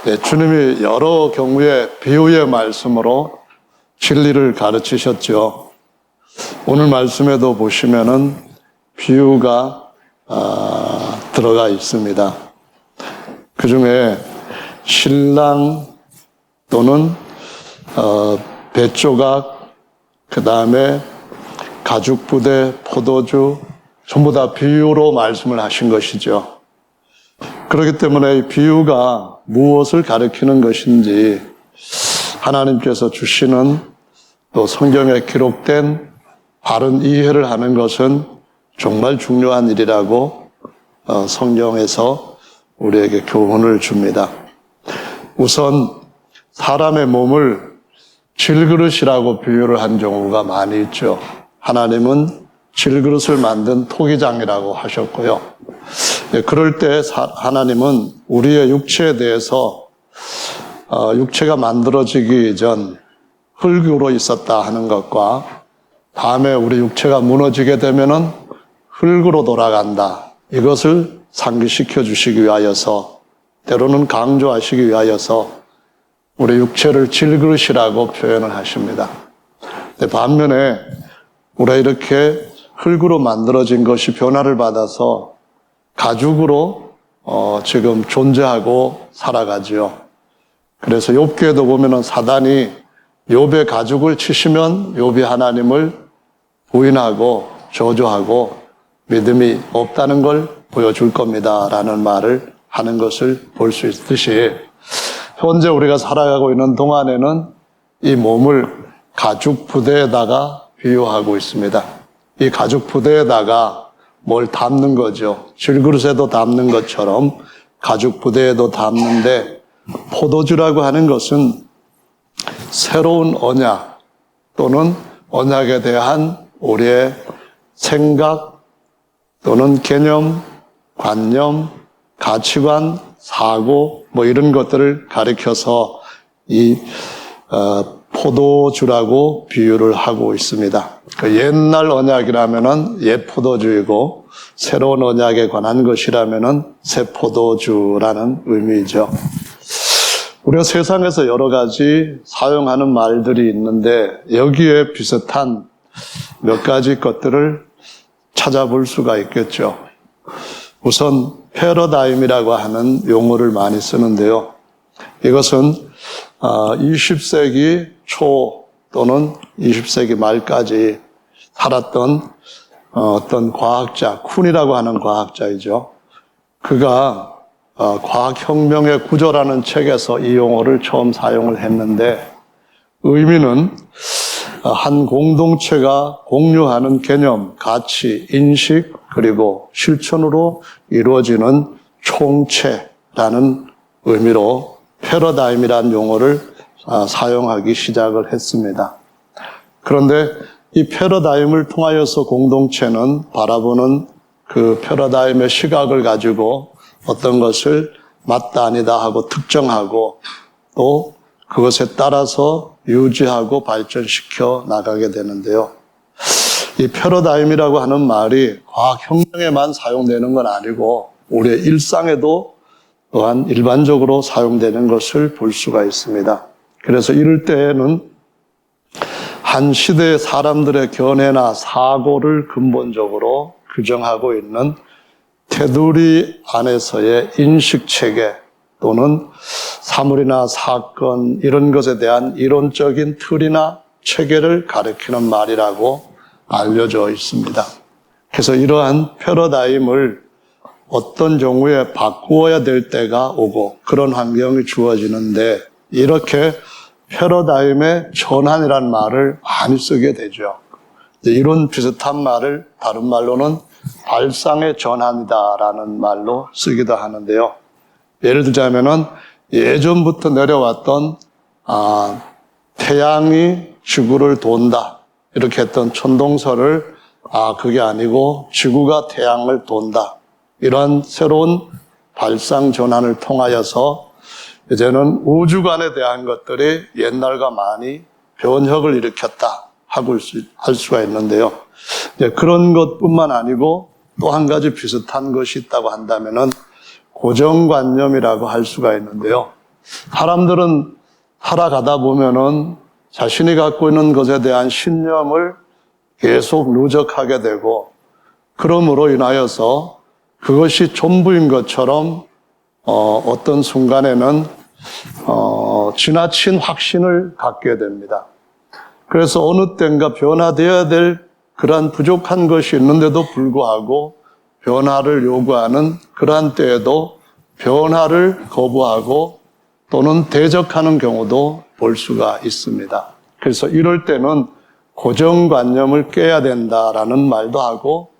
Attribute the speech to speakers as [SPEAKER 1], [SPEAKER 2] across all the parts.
[SPEAKER 1] 네, 주님이 여러 경우에 비유의 말씀으로 진리를 가르치셨죠. 오늘 말씀에도 보시면은 비유가 들어가 있습니다. 그 중에 신랑 또는 뱃조각, 그 다음에 가죽부대, 포도주 전부 다 비유로 말씀을 하신 것이죠. 그렇기 때문에 이 비유가 무엇을 가리키는 것인지 하나님께서 주시는 또 성경에 기록된 바른 이해를 하는 것은 정말 중요한 일이라고 성경에서 우리에게 교훈을 줍니다. 우선 사람의 몸을 질그릇이라고 비유를 한 경우가 많이 있죠. 하나님은 질그릇을 만든 토기장이라고 하셨고요. 그럴 때 하나님은 우리의 육체에 대해서 육체가 만들어지기 전 흙으로 있었다 하는 것과 다음에 우리 육체가 무너지게 되면은 흙으로 돌아간다. 이것을 상기시켜 주시기 위하여서 때로는 강조하시기 위하여서 우리 육체를 질그릇이라고 표현을 하십니다. 반면에 우리가 이렇게 흙으로 만들어진 것이 변화를 받아서 가죽으로 지금 존재하고 살아가지요. 그래서 욥기에도 보면은 사단이 욥의 가죽을 치시면 욥이 하나님을 부인하고 저주하고 믿음이 없다는 걸 보여줄 겁니다 라는 말을 하는 것을 볼 수 있듯이 현재 우리가 살아가고 있는 동안에는 이 몸을 가죽 부대에다가 비유하고 있습니다. 이 가죽 부대에다가 뭘 담는 거죠. 질그릇에도 담는 것처럼 가죽 부대에도 담는데 포도주라고 하는 것은 새로운 언약 또는 언약에 대한 우리의 생각 또는 개념, 관념, 가치관, 사고 뭐 이런 것들을 가리켜서 이 포도주라고 비유를 하고 있습니다. 그 옛날 언약이라면은 옛 포도주이고 새로운 언약에 관한 것이라면은 새 포도주라는 의미죠. 우리가 세상에서 여러 가지 사용하는 말들이 있는데 여기에 비슷한 몇 가지 것들을 찾아볼 수가 있겠죠. 우선 패러다임이라고 하는 용어를 많이 쓰는데요. 이것은 20세기 초 또는 20세기 말까지 살았던 어떤 과학자, 쿤이라고 하는 과학자이죠. 그가 과학혁명의 구조라는 책에서 이 용어를 처음 사용을 했는데 의미는 한 공동체가 공유하는 개념, 가치, 인식, 그리고 실천으로 이루어지는 총체라는 의미로 패러다임이라는 용어를 사용하기 시작을 했습니다. 그런데 이 패러다임을 통하여서 공동체는 바라보는 그 패러다임의 시각을 가지고 어떤 것을 맞다 아니다 하고 특정하고 또 그것에 따라서 유지하고 발전시켜 나가게 되는데요. 이 패러다임이라고 하는 말이 과학혁명에만 사용되는 건 아니고 우리의 일상에도 또한 일반적으로 사용되는 것을 볼 수가 있습니다. 그래서 이럴 때에는 한 시대의 사람들의 견해나 사고를 근본적으로 규정하고 있는 테두리 안에서의 인식체계 또는 사물이나 사건 이런 것에 대한 이론적인 틀이나 체계를 가리키는 말이라고 알려져 있습니다. 그래서 이러한 패러다임을 어떤 경우에 바꾸어야 될 때가 오고 그런 환경이 주어지는데 이렇게 패러다임의 전환이라는 말을 많이 쓰게 되죠. 이런 비슷한 말을 다른 말로는 발상의 전환이다라는 말로 쓰기도 하는데요. 예를 들자면은 예전부터 내려왔던 태양이 지구를 돈다 이렇게 했던 천동설을 그게 아니고 지구가 태양을 돈다 이러한 새로운 발상 전환을 통하여서 이제는 우주관에 대한 것들이 옛날과 많이 변혁을 일으켰다 하고 할 수가 있는데요. 그런 것뿐만 아니고 또 한 가지 비슷한 것이 있다고 한다면은 고정관념이라고 할 수가 있는데요. 사람들은 살아가다 보면은 자신이 갖고 있는 것에 대한 신념을 계속 누적하게 되고, 그러므로 인하여서 그것이 전부인 것처럼 어떤 순간에는 지나친 확신을 갖게 됩니다. 그래서 어느 때인가 변화되어야 될 그러한 부족한 것이 있는데도 불구하고 변화를 요구하는 그러한 때에도 변화를 거부하고 또는 대적하는 경우도 볼 수가 있습니다. 그래서 이럴 때는 고정관념을 깨야 된다라는 말도 하고,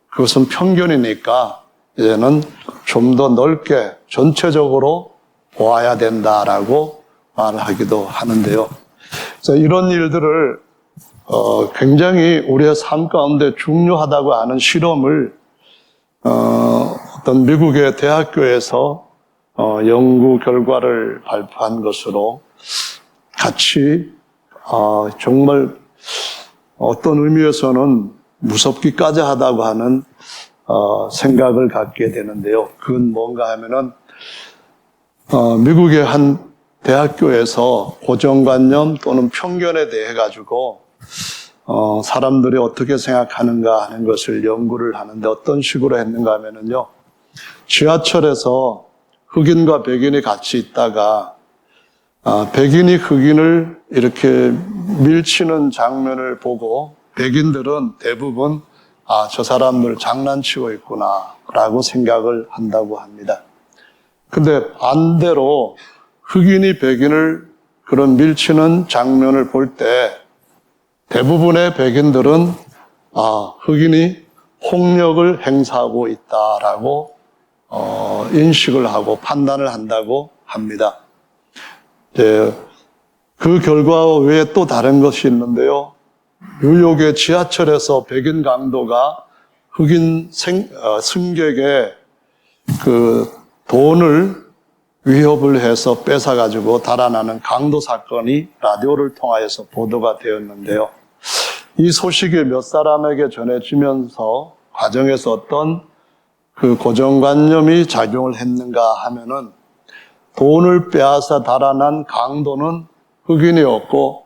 [SPEAKER 1] 그것은 편견이니까 이제는 좀 더 넓게 전체적으로 보아야 된다라고 말하기도 하는데요. 그래서 이런 일들을 굉장히 우리의 삶 가운데 중요하다고 하는 실험을 어떤 미국의 대학교에서 연구 결과를 발표한 것으로 같이 정말 어떤 의미에서는 무섭기까지 하다고 하는 생각을 갖게 되는데요. 그건 뭔가 하면은 미국의 한 대학교에서 고정관념 또는 편견에 대해 가지고 사람들이 어떻게 생각하는가 하는 것을 연구를 하는데, 어떤 식으로 했는가 하면은요, 지하철에서 흑인과 백인이 같이 있다가 백인이 흑인을 이렇게 밀치는 장면을 보고 백인들은 대부분 저 사람들 장난치고 있구나 라고 생각을 한다고 합니다. 근데 반대로 흑인이 백인을 그런 밀치는 장면을 볼 때 대부분의 백인들은 흑인이 폭력을 행사하고 있다라고 인식을 하고 판단을 한다고 합니다. 그 결과 외에 또 다른 것이 있는데요. 뉴욕의 지하철에서 백인 강도가 흑인 승객의 그 돈을 위협을 해서 뺏어가지고 달아나는 강도 사건이 라디오를 통하여서 보도가 되었는데요. 이 소식이 몇 사람에게 전해지면서 과정에서 어떤 그 고정관념이 작용을 했는가 하면은, 돈을 빼앗아 달아난 강도는 흑인이었고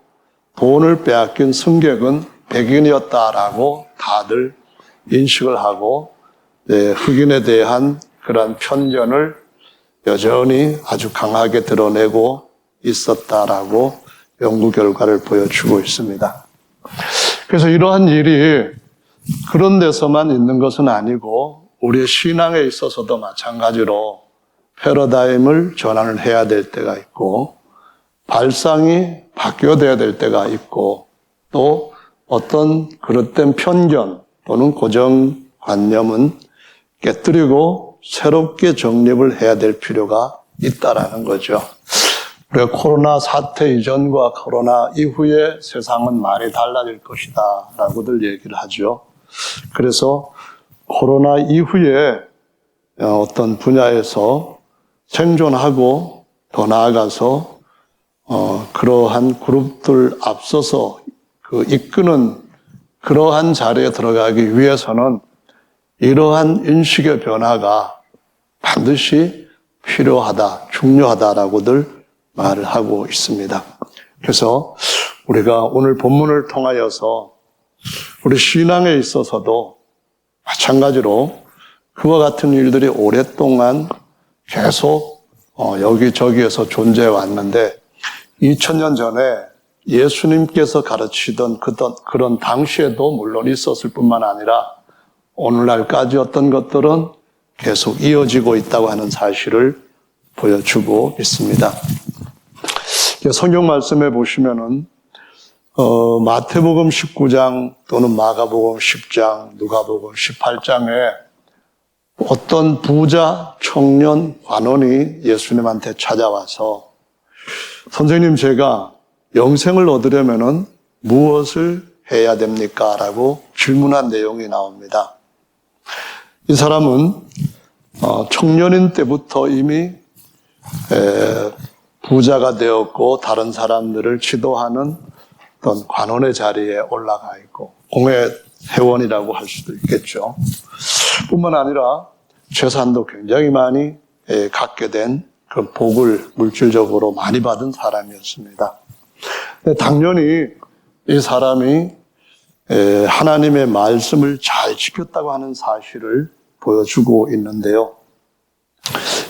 [SPEAKER 1] 돈을 빼앗긴 승객은 백인이었다라고 다들 인식을 하고, 흑인에 대한 그런 편견을 여전히 아주 강하게 드러내고 있었다라고 연구 결과를 보여주고 있습니다. 그래서 이러한 일이 그런 데서만 있는 것은 아니고 우리의 신앙에 있어서도 마찬가지로 패러다임을 전환을 해야 될 때가 있고, 발상이 바뀌어야 될 때가 있고, 또 어떤 그릇된 편견 또는 고정관념은 깨뜨리고 새롭게 정립을 해야 될 필요가 있다라는 거죠. 우리가 코로나 사태 이전과 코로나 이후에 세상은 많이 달라질 것이다 라고들 얘기를 하죠. 그래서 코로나 이후에 어떤 분야에서 생존하고 더 나아가서 그러한 그룹들 앞서서 이끄는 그러한 자리에 들어가기 위해서는 이러한 인식의 변화가 반드시 필요하다, 중요하다라고들 말을 하고 있습니다. 그래서 우리가 오늘 본문을 통하여서 우리 신앙에 있어서도 마찬가지로 그와 같은 일들이 오랫동안 계속 여기저기에서 존재해 왔는데, 2000년 전에 예수님께서 가르치던 그런 당시에도 물론 있었을 뿐만 아니라 오늘날까지 어떤 것들은 계속 이어지고 있다고 하는 사실을 보여주고 있습니다. 성경 말씀에 보시면은 마태복음 19장 또는 마가복음 10장, 누가복음 18장에 어떤 부자 청년 관원이 예수님한테 찾아와서 선생님, 제가 영생을 얻으려면은 무엇을 해야 됩니까? 라고 질문한 내용이 나옵니다. 이 사람은 청년인 때부터 이미 부자가 되었고 다른 사람들을 지도하는 어떤 관원의 자리에 올라가 있고 공회 회원이라고 할 수도 있겠죠. 뿐만 아니라 재산도 굉장히 많이 갖게 된 그 복을 물질적으로 많이 받은 사람이었습니다. 근데 당연히 이 사람이 하나님의 말씀을 잘 지켰다고 하는 사실을 보여주고 있는데요.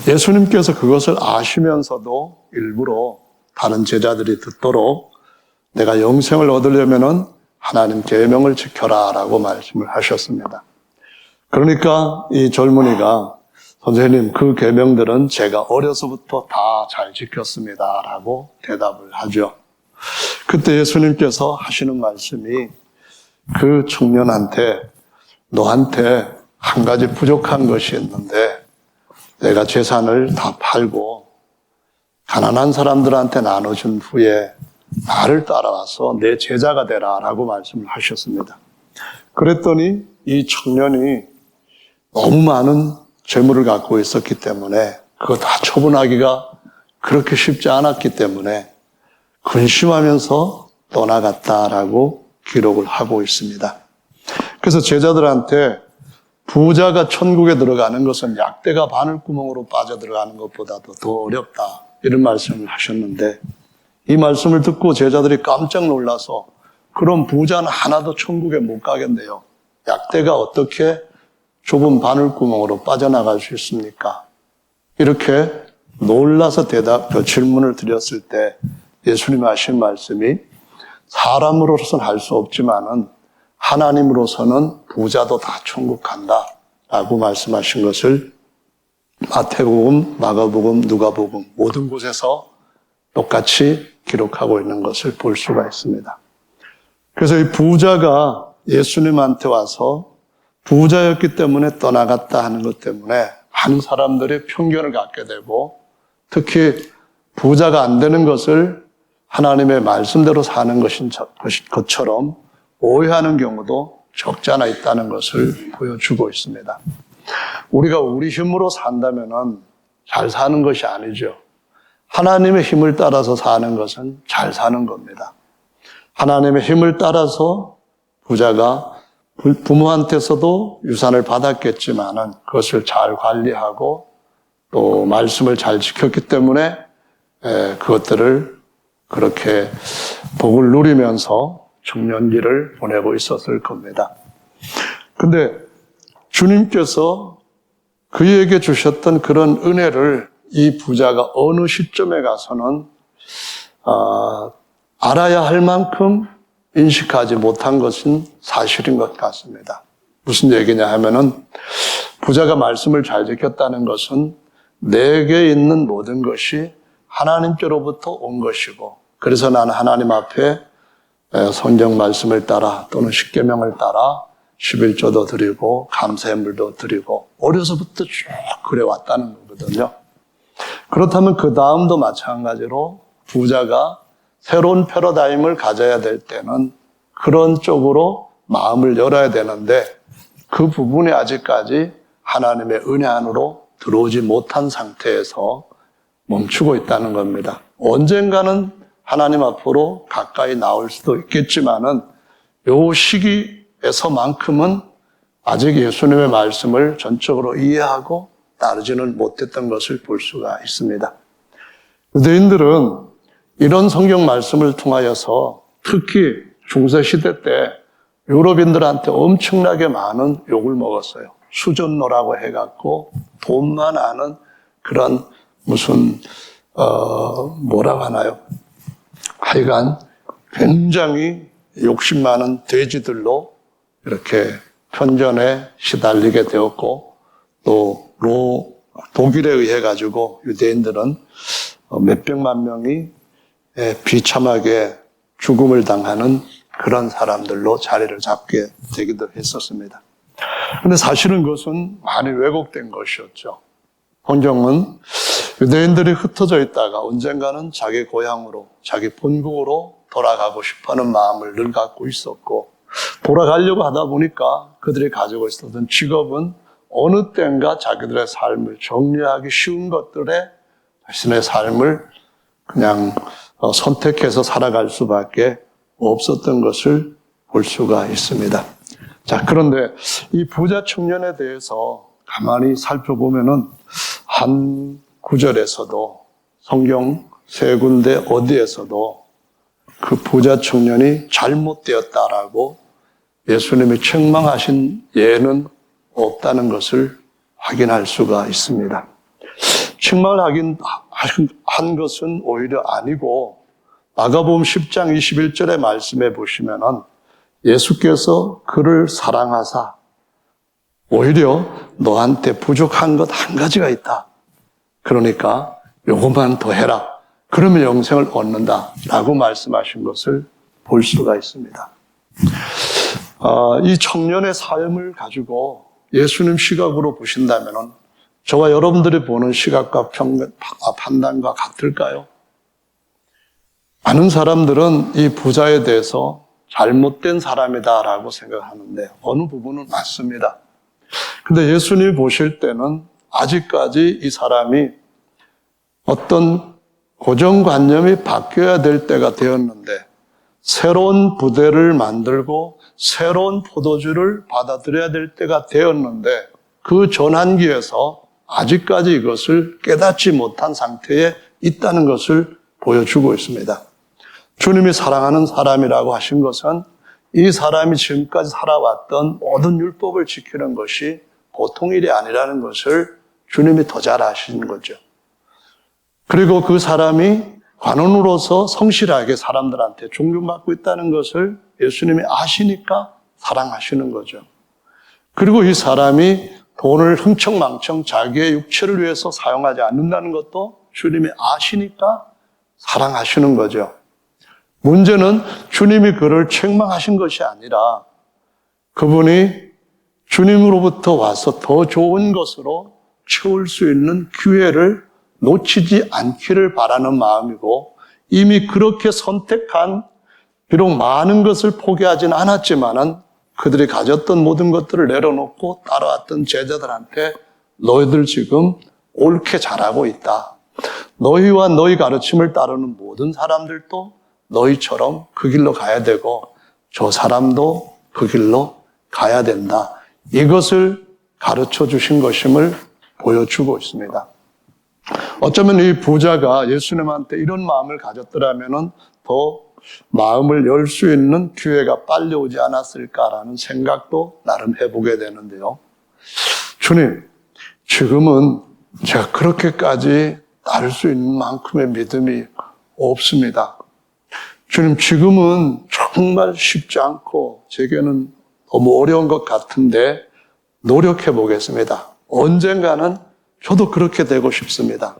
[SPEAKER 1] 예수님께서 그것을 아시면서도 일부러 다른 제자들이 듣도록 내가 영생을 얻으려면은 하나님 계명을 지켜라 라고 말씀을 하셨습니다. 그러니까 이 젊은이가 선생님 그 계명들은 제가 어려서부터 다 잘 지켰습니다 라고 대답을 하죠. 그때 예수님께서 하시는 말씀이 그 청년한테 너한테 한 가지 부족한 것이 있는데 내가 재산을 다 팔고 가난한 사람들한테 나눠준 후에 나를 따라와서 내 제자가 되라 라고 말씀을 하셨습니다. 그랬더니 이 청년이 너무 많은 재물을 갖고 있었기 때문에 그거 다 처분하기가 그렇게 쉽지 않았기 때문에 근심하면서 떠나갔다라고 기록을 하고 있습니다. 그래서 제자들한테 부자가 천국에 들어가는 것은 약대가 바늘구멍으로 빠져들어가는 것보다도 더 어렵다 이런 말씀을 하셨는데 이 말씀을 듣고 제자들이 깜짝 놀라서 그럼 부자는 하나도 천국에 못 가겠네요. 약대가 어떻게 좁은 바늘구멍으로 빠져나갈 수 있습니까? 이렇게 놀라서 질문을 드렸을 때 예수님이 하신 말씀이 사람으로서는 할 수 없지만은 하나님으로서는 부자도 다 천국 간다 라고 말씀하신 것을 마태복음, 마가복음, 누가복음 모든 곳에서 똑같이 기록하고 있는 것을 볼 수가 있습니다. 그래서 이 부자가 예수님한테 와서 부자였기 때문에 떠나갔다 하는 것 때문에 많은 사람들이 편견을 갖게 되고 특히 부자가 안 되는 것을 하나님의 말씀대로 사는 것처럼 오해하는 경우도 적지 않아 있다는 것을 보여주고 있습니다. 우리가 우리 힘으로 산다면 잘 사는 것이 아니죠. 하나님의 힘을 따라서 사는 것은 잘 사는 겁니다. 하나님의 힘을 따라서 부자가 부모한테서도 유산을 받았겠지만은 그것을 잘 관리하고 또 말씀을 잘 지켰기 때문에 그것들을 그렇게 복을 누리면서 청년기를 보내고 있었을 겁니다. 근데 주님께서 그에게 주셨던 그런 은혜를 이 부자가 어느 시점에 가서는 알아야 할 만큼 인식하지 못한 것은 사실인 것 같습니다. 무슨 얘기냐 하면은 부자가 말씀을 잘 지켰다는 것은 내게 있는 모든 것이 하나님께로부터 온 것이고 그래서 나는 하나님 앞에 성경 말씀을 따라 또는 십계명을 따라 11조도 드리고 감사의물도 드리고 어려서부터 쭉 그래왔다는 거거든요. 그렇다면 그 다음도 마찬가지로 부자가 새로운 패러다임을 가져야 될 때는 그런 쪽으로 마음을 열어야 되는데 그 부분이 아직까지 하나님의 은혜 안으로 들어오지 못한 상태에서 멈추고 있다는 겁니다. 언젠가는 하나님 앞으로 가까이 나올 수도 있겠지만은 요 시기에서만큼은 아직 예수님의 말씀을 전적으로 이해하고 따르지는 못했던 것을 볼 수가 있습니다. 유대인들은 이런 성경 말씀을 통하여서 특히 중세시대 때 유럽인들한테 엄청나게 많은 욕을 먹었어요. 수전노라고 해갖고 돈만 아는 그런 무슨 뭐라고 하나요? 하여간 굉장히 욕심 많은 돼지들로 이렇게 편견에 시달리게 되었고 또 독일에 의해 가지고 유대인들은 몇백만 명이 비참하게 죽음을 당하는 그런 사람들로 자리를 잡게 되기도 했었습니다. 그런데 사실은 그것은 많이 왜곡된 것이었죠. 성경은 유대인들이 흩어져 있다가 언젠가는 자기 고향으로, 자기 본국으로 돌아가고 싶어하는 마음을 늘 갖고 있었고 돌아가려고 하다 보니까 그들이 가지고 있었던 직업은 어느 때인가 자기들의 삶을 정리하기 쉬운 것들에 자신의 삶을 그냥 선택해서 살아갈 수밖에 없었던 것을 볼 수가 있습니다. 자, 그런데 이 부자 청년에 대해서 가만히 살펴보면은 한 구절에서도 성경 세 군데 어디에서도 그 부자 청년이 잘못되었다라고 예수님이 책망하신 예는 없다는 것을 확인할 수가 있습니다. 책망을 한 것은 오히려 아니고 마가복음 10장 21절의 말씀에 보시면은 예수께서 그를 사랑하사 오히려 너한테 부족한 것 한 가지가 있다. 그러니까 요것만 더 해라. 그러면 영생을 얻는다. 라고 말씀하신 것을 볼 수가 있습니다. 이 청년의 삶을 가지고 예수님 시각으로 보신다면 저와 여러분들이 보는 시각과 판단과 같을까요? 많은 사람들은 이 부자에 대해서 잘못된 사람이다라고 생각하는데 어느 부분은 맞습니다. 근데 예수님이 보실 때는 아직까지 이 사람이 어떤 고정관념이 바뀌어야 될 때가 되었는데 새로운 부대를 만들고 새로운 포도주를 받아들여야 될 때가 되었는데 그 전환기에서 아직까지 이것을 깨닫지 못한 상태에 있다는 것을 보여주고 있습니다. 주님이 사랑하는 사람이라고 하신 것은 이 사람이 지금까지 살아왔던 모든 율법을 지키는 것이 보통 일이 아니라는 것을 주님이 더 잘 아시는 거죠. 그리고 그 사람이 관원으로서 성실하게 사람들한테 존경받고 있다는 것을 예수님이 아시니까 사랑하시는 거죠. 그리고 이 사람이 돈을 흥청망청 자기의 육체를 위해서 사용하지 않는다는 것도 주님이 아시니까 사랑하시는 거죠. 문제는 주님이 그를 책망하신 것이 아니라 그분이 주님으로부터 와서 더 좋은 것으로 채울 수 있는 기회를 놓치지 않기를 바라는 마음이고 이미 그렇게 선택한 비록 많은 것을 포기하진 않았지만은 그들이 가졌던 모든 것들을 내려놓고 따라왔던 제자들한테 너희들 지금 옳게 잘하고 있다. 너희와 너희 가르침을 따르는 모든 사람들도 너희처럼 그 길로 가야 되고 저 사람도 그 길로 가야 된다. 이것을 가르쳐 주신 것임을 보여주고 있습니다. 어쩌면 이 부자가 예수님한테 이런 마음을 가졌더라면 더 마음을 열 수 있는 기회가 빨리 오지 않았을까라는 생각도 나름 해보게 되는데요. 주님, 지금은 제가 그렇게까지 따를 수 있는 만큼의 믿음이 없습니다. 주님, 지금은 정말 쉽지 않고 제게는 너무 어려운 것 같은데 노력해 보겠습니다. 언젠가는 저도 그렇게 되고 싶습니다.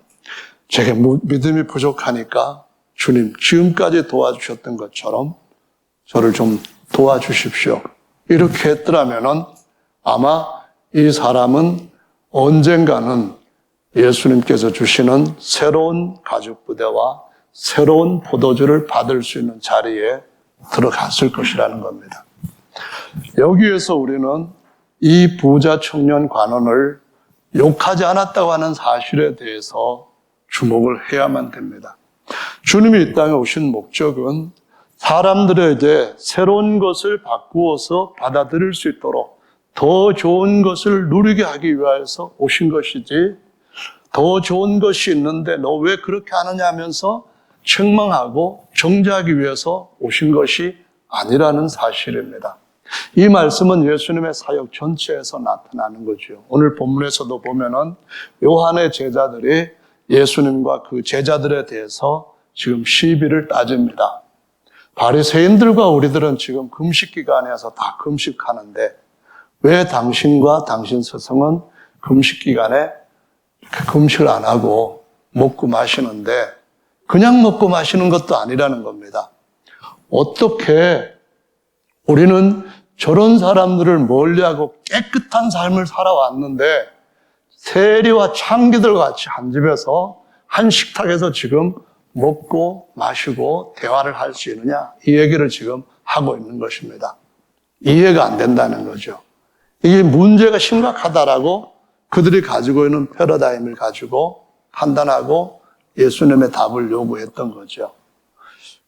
[SPEAKER 1] 제게 믿음이 부족하니까 주님, 지금까지 도와주셨던 것처럼 저를 좀 도와주십시오. 이렇게 했더라면 아마 이 사람은 언젠가는 예수님께서 주시는 새로운 가죽부대와 새로운 포도주를 받을 수 있는 자리에 들어갔을 것이라는 겁니다. 여기에서 우리는 이 부자 청년 관원을 욕하지 않았다고 하는 사실에 대해서 주목을 해야만 됩니다. 주님이 이 땅에 오신 목적은 사람들에게 새로운 것을 바꾸어서 받아들일 수 있도록 더 좋은 것을 누리게 하기 위해서 오신 것이지 더 좋은 것이 있는데 너 왜 그렇게 하느냐 하면서 책망하고 정죄하기 위해서 오신 것이 아니라는 사실입니다. 이 말씀은 예수님의 사역 전체에서 나타나는 거죠. 오늘 본문에서도 보면은 요한의 제자들이 예수님과 그 제자들에 대해서 지금 시비를 따집니다. 바리새인들과 우리들은 지금 금식 기간에서 다 금식하는데 왜 당신과 당신 스승은 금식 기간에 금식을 안 하고 먹고 마시는데 그냥 먹고 마시는 것도 아니라는 겁니다. 어떻게 우리는 저런 사람들을 멀리하고 깨끗한 삶을 살아왔는데 세리와 창기들 같이 한 집에서 한 식탁에서 지금 먹고 마시고 대화를 할 수 있느냐? 이 얘기를 지금 하고 있는 것입니다. 이해가 안 된다는 거죠. 이게 문제가 심각하다라고 그들이 가지고 있는 패러다임을 가지고 판단하고 예수님의 답을 요구했던 거죠.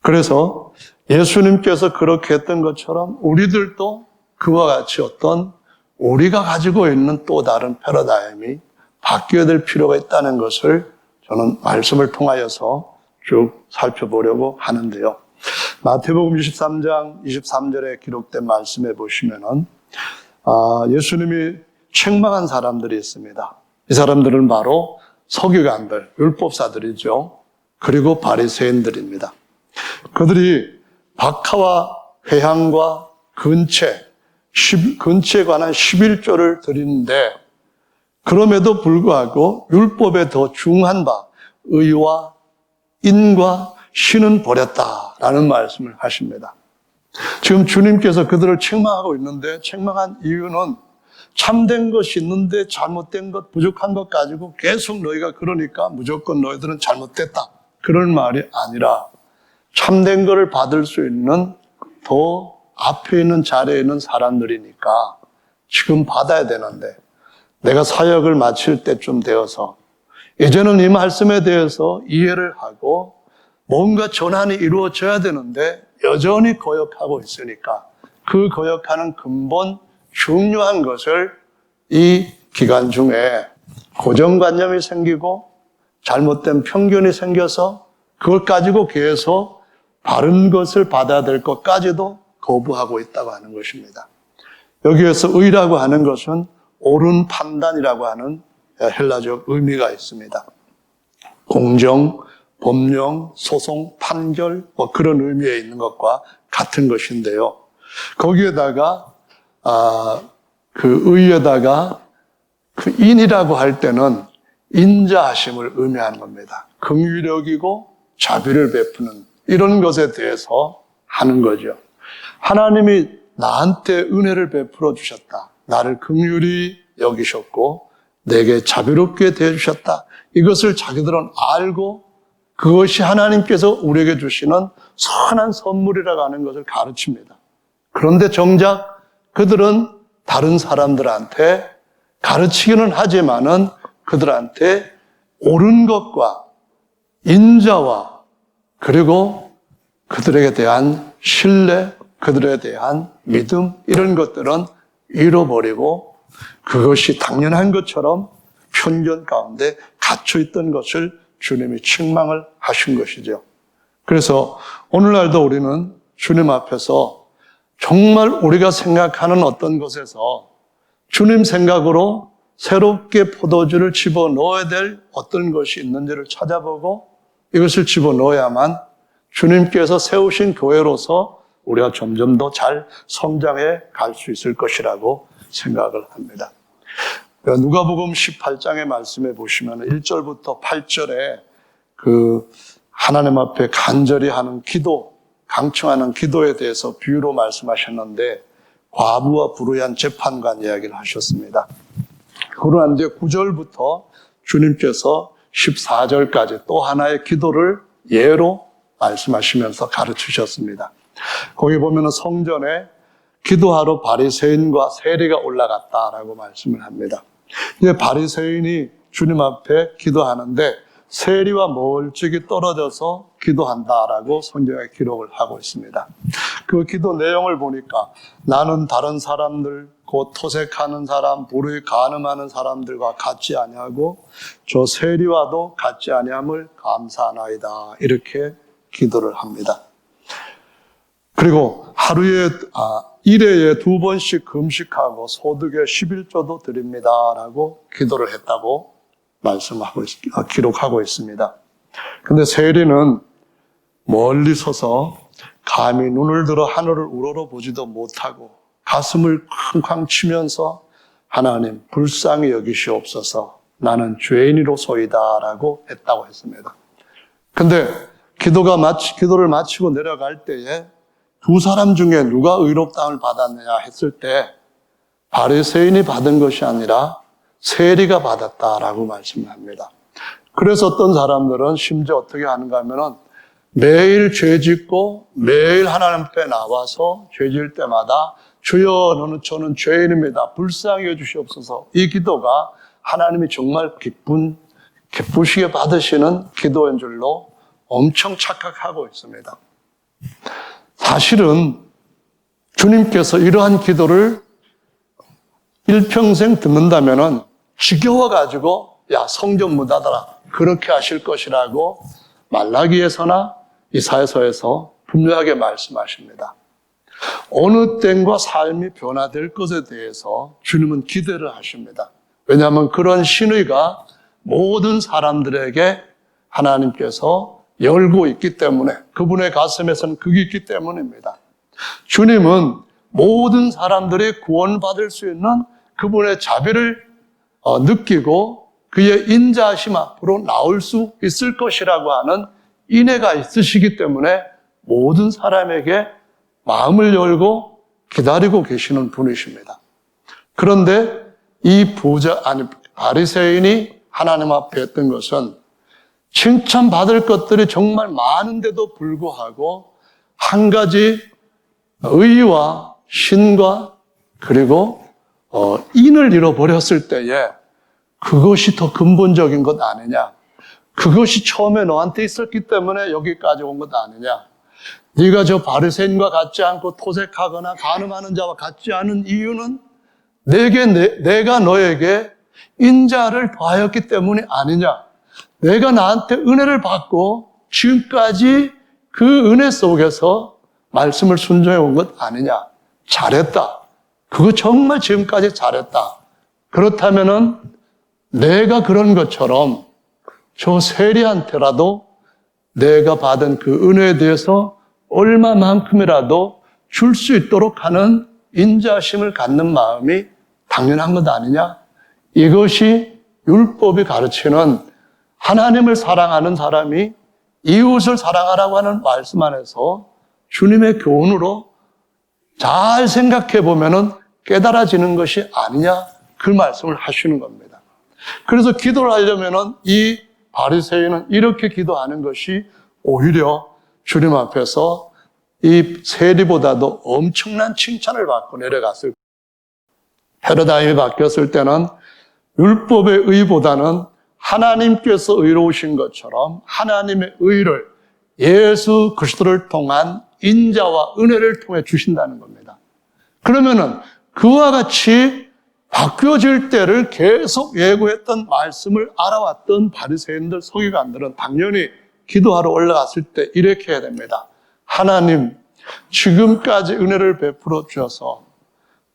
[SPEAKER 1] 그래서 예수님께서 그렇게 했던 것처럼 우리들도 그와 같이 어떤 우리가 가지고 있는 또 다른 패러다임이 바뀌어야 될 필요가 있다는 것을 저는 말씀을 통하여서 쭉 살펴보려고 하는데요. 마태복음 23장 23절에 기록된 말씀에 보시면은 예수님이 책망한 사람들이 있습니다. 이 사람들은 바로 서기관들, 율법사들이죠. 그리고 바리새인들입니다. 그들이 박하와 회향과 근체에 관한 11조를 드리는데 그럼에도 불구하고 율법에 더 중한 바 의와 인과 신은 버렸다라는 말씀을 하십니다. 지금 주님께서 그들을 책망하고 있는데 책망한 이유는 참된 것이 있는데 잘못된 것, 부족한 것 가지고 계속 너희가 그러니까 무조건 너희들은 잘못됐다. 그런 말이 아니라 참된 것을 받을 수 있는 더 앞에 있는 자리에 있는 사람들이니까 지금 받아야 되는데 내가 사역을 마칠 때쯤 되어서 이제는 이 말씀에 대해서 이해를 하고 뭔가 전환이 이루어져야 되는데 여전히 거역하고 있으니까 그 거역하는 근본 중요한 것을 이 기간 중에 고정관념이 생기고 잘못된 편견이 생겨서 그걸 가지고 계속 바른 것을 받아야 될 것까지도 거부하고 있다고 하는 것입니다. 여기에서 의라고 하는 것은 옳은 판단이라고 하는 헬라적 의미가 있습니다. 공정, 법령, 소송, 판결 그런 의미에 있는 것과 같은 것인데요. 거기에다가 그 의에다가 그 인이라고 할 때는 인자하심을 의미하는 겁니다. 긍휼력이고 자비를 베푸는 이런 것에 대해서 하는 거죠. 하나님이 나한테 은혜를 베풀어 주셨다. 나를 긍휼히 여기셨고 내게 자비롭게 대해주셨다. 이것을 자기들은 알고 그것이 하나님께서 우리에게 주시는 선한 선물이라고 하는 것을 가르칩니다. 그런데 정작 그들은 다른 사람들한테 가르치기는 하지만은 그들한테 옳은 것과 인자와 그리고 그들에게 대한 신뢰, 그들에 대한 믿음 이런 것들은 잃어버리고 그것이 당연한 것처럼 편견 가운데 갇혀 있던 것을 주님이 책망을 하신 것이죠. 그래서 오늘날도 우리는 주님 앞에서 정말 우리가 생각하는 어떤 것에서 주님 생각으로 새롭게 포도주를 집어넣어야 될 어떤 것이 있는지를 찾아보고 이것을 집어넣어야만 주님께서 세우신 교회로서 우리가 점점 더 잘 성장해 갈 수 있을 것이라고 생각을 합니다. 누가복음 18장의 말씀에 보시면 1절부터 8절에 그 하나님 앞에 간절히 하는 기도, 강청하는 기도에 대해서 비유로 말씀하셨는데 과부와 불의한 재판관 이야기를 하셨습니다. 그러고 난 뒤에 9절부터 주님께서 14절까지 또 하나의 기도를 예로 말씀하시면서 가르치셨습니다. 거기 보면 성전에 기도하러 바리새인과 세리가 올라갔다라고 말씀을 합니다. 이제 바리새인이 주님 앞에 기도하는데 세리와 멀찍이 떨어져서 기도한다라고 성경에 기록을 하고 있습니다. 그 기도 내용을 보니까 나는 다른 사람들, 곧 토색하는 사람, 불의 간음하는 사람들과 같지 아니하고 저 세리와도 같지 아니함을 감사하나이다. 이렇게 기도를 합니다. 그리고 하루에 일회에 2번씩 금식하고 소득의 11조도 드립니다라고 기도를 했다고 기록하고 있습니다. 근데 세리는 멀리 서서 감히 눈을 들어 하늘을 우러러보지도 못하고 가슴을 쾅쾅 치면서 하나님 불쌍히 여기시옵소서 나는 죄인이로소이다라고 했다고 했습니다. 근데 기도를 마치고 내려갈 때에 두 사람 중에 누가 의롭다함을 받았느냐 했을 때 바리새인이 받은 것이 아니라 세리가 받았다라고 말씀을 합니다. 그래서 어떤 사람들은 심지어 어떻게 하는가 하면은 매일 죄 짓고 매일 하나님 앞에 나와서 죄 지을 때마다 주여 저는 죄인입니다. 불쌍히 여주시옵소서. 이 기도가 하나님이 정말 기쁘시게 받으시는 기도인 줄로 엄청 착각하고 있습니다. 사실은 주님께서 이러한 기도를 일평생 듣는다면은 지겨워가지고 야 성전 문 닫아라 그렇게 하실 것이라고 말라기에서나 이사야서에서 분명하게 말씀하십니다. 어느 때과 삶이 변화될 것에 대해서 주님은 기대를 하십니다. 왜냐하면 그런 신의가 모든 사람들에게 하나님께서 열고 있기 때문에, 그분의 가슴에서는 그게 있기 때문입니다. 주님은 모든 사람들이 구원받을 수 있는 그분의 자비를 느끼고 그의 인자하심 앞으로 나올 수 있을 것이라고 하는 인애가 있으시기 때문에 모든 사람에게 마음을 열고 기다리고 계시는 분이십니다. 그런데 이 바리새인이 하나님 앞에 했던 것은 칭찬받을 것들이 정말 많은데도 불구하고 한 가지 의와 신과 그리고 인을 잃어버렸을 때에 그것이 더 근본적인 것 아니냐, 그것이 처음에 너한테 있었기 때문에 여기까지 온 것 아니냐, 네가 저 바리새인과 같지 않고 토색하거나 간음하는 자와 같지 않은 이유는 내가 너에게 인자를 더하였기 때문이 아니냐, 내가 나한테 은혜를 받고 지금까지 그 은혜 속에서 말씀을 순종해 온 것 아니냐, 잘했다, 그거 정말 지금까지 잘했다. 그렇다면은 내가 그런 것처럼 저 세리한테라도 내가 받은 그 은혜에 대해서 얼마만큼이라도 줄 수 있도록 하는 인자심을 갖는 마음이 당연한 것 아니냐? 이것이 율법이 가르치는 하나님을 사랑하는 사람이 이웃을 사랑하라고 하는 말씀 안에서 주님의 교훈으로 잘 생각해 보면은 깨달아지는 것이 아니냐, 그 말씀을 하시는 겁니다. 그래서 기도를 하려면은 이 바리새인은 이렇게 기도하는 것이 오히려 주님 앞에서 이 세리보다도 엄청난 칭찬을 받고 내려갔을 거예요. 패러다임이 바뀌었을 때는 율법의 의보다는 하나님께서 의로우신 것처럼 하나님의 의를 예수 그리스도를 통한 인자와 은혜를 통해 주신다는 겁니다. 그러면은 그와 같이 바뀌어질 때를 계속 예고했던 말씀을 알아왔던 바리새인들, 서기관들은 당연히 기도하러 올라갔을 때 이렇게 해야 됩니다. 하나님, 지금까지 은혜를 베풀어 주셔서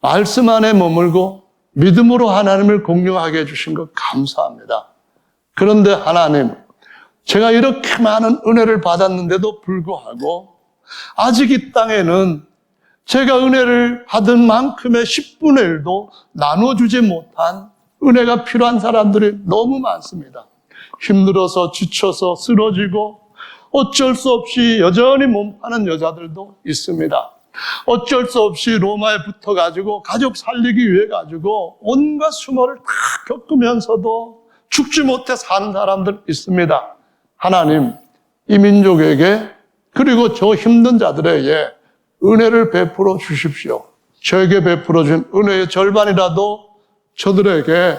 [SPEAKER 1] 말씀 안에 머물고 믿음으로 하나님을 공경하게 해주신 것 감사합니다. 그런데 하나님, 제가 이렇게 많은 은혜를 받았는데도 불구하고 아직 이 땅에는 제가 은혜를 받은 만큼의 10분의 1도 나눠주지 못한 은혜가 필요한 사람들이 너무 많습니다. 힘들어서 지쳐서 쓰러지고 어쩔 수 없이 여전히 몸파는 여자들도 있습니다. 어쩔 수 없이 로마에 붙어가지고 가족 살리기 위해 가지고 온갖 수모를 다 겪으면서도 죽지 못해 사는 사람들 있습니다. 하나님, 이 민족에게 그리고 저 힘든 자들에게 은혜를 베풀어 주십시오. 저에게 베풀어 준 은혜의 절반이라도 저들에게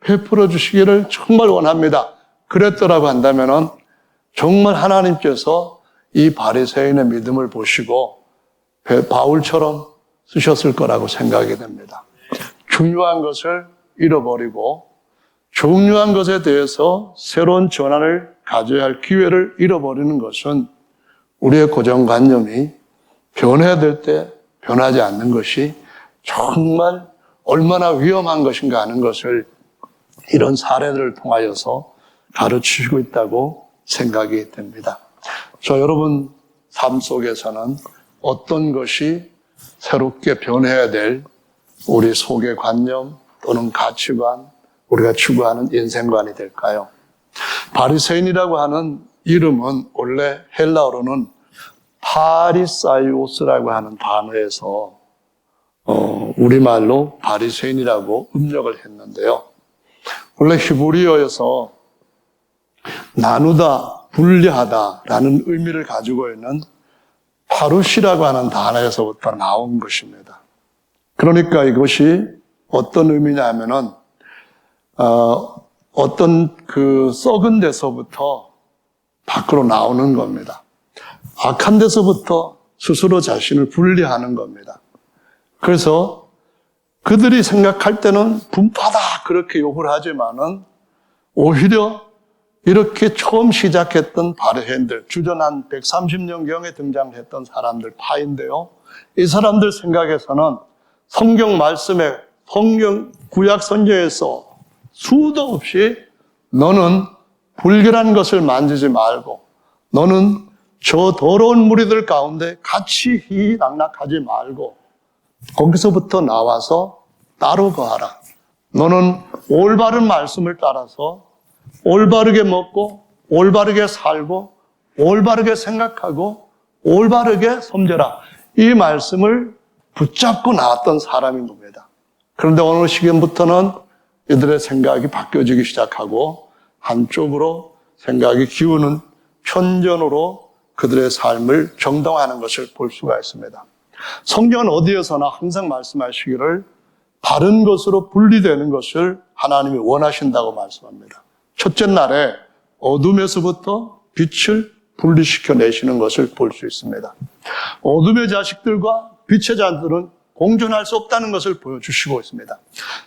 [SPEAKER 1] 베풀어 주시기를 정말 원합니다. 그랬더라고 한다면은 정말 하나님께서 이 바리새인의 믿음을 보시고 바울처럼 쓰셨을 거라고 생각이 됩니다. 중요한 것을 잃어버리고 중요한 것에 대해서 새로운 전환을 가져야 할 기회를 잃어버리는 것은 우리의 고정관념이 변해야 될 때 변하지 않는 것이 정말 얼마나 위험한 것인가 하는 것을 이런 사례들을 통하여서 가르치시고 있다고 생각이 됩니다. 저 여러분 삶 속에서는 어떤 것이 새롭게 변해야 될 우리 속의 관념 또는 가치관, 우리가 추구하는 인생관이 될까요? 바리새인이라고 하는 이름은 원래 헬라어로는 파리사이오스라고 하는 단어에서 우리말로 바리새인이라고 음력을 했는데요. 원래 히브리어에서 나누다, 분리하다라는 의미를 가지고 있는 파루시라고 하는 단어에서부터 나온 것입니다. 그러니까 이것이 어떤 의미냐 하면은 어떤 그 썩은 데서부터 밖으로 나오는 겁니다. 악한 데서부터 스스로 자신을 분리하는 겁니다. 그래서 그들이 생각할 때는 분파다 그렇게 욕을 하지만은 오히려 이렇게 처음 시작했던 바리새인들, 주전 한 130년경에 등장했던 사람들 파인데요. 이 사람들 생각에서는 성경 말씀에, 성경 구약 선지에서 수도 없이 너는 불결한 것을 만지지 말고, 너는 저 더러운 무리들 가운데 같이 희희낙낙하지 말고 거기서부터 나와서 따로 거하라. 너는 올바른 말씀을 따라서 올바르게 먹고 올바르게 살고 올바르게 생각하고 올바르게 섬겨라. 이 말씀을 붙잡고 나왔던 사람인 겁니다. 그런데 어느 시기부터는 이들의 생각이 바뀌어지기 시작하고 한쪽으로 생각이 기우는 편견으로 그들의 삶을 정당화하는 것을 볼 수가 있습니다. 성경은 어디에서나 항상 말씀하시기를 다른 것으로 분리되는 것을 하나님이 원하신다고 말씀합니다. 첫째 날에 어둠에서부터 빛을 분리시켜 내시는 것을 볼 수 있습니다. 어둠의 자식들과 빛의 자들은 공존할 수 없다는 것을 보여주시고 있습니다.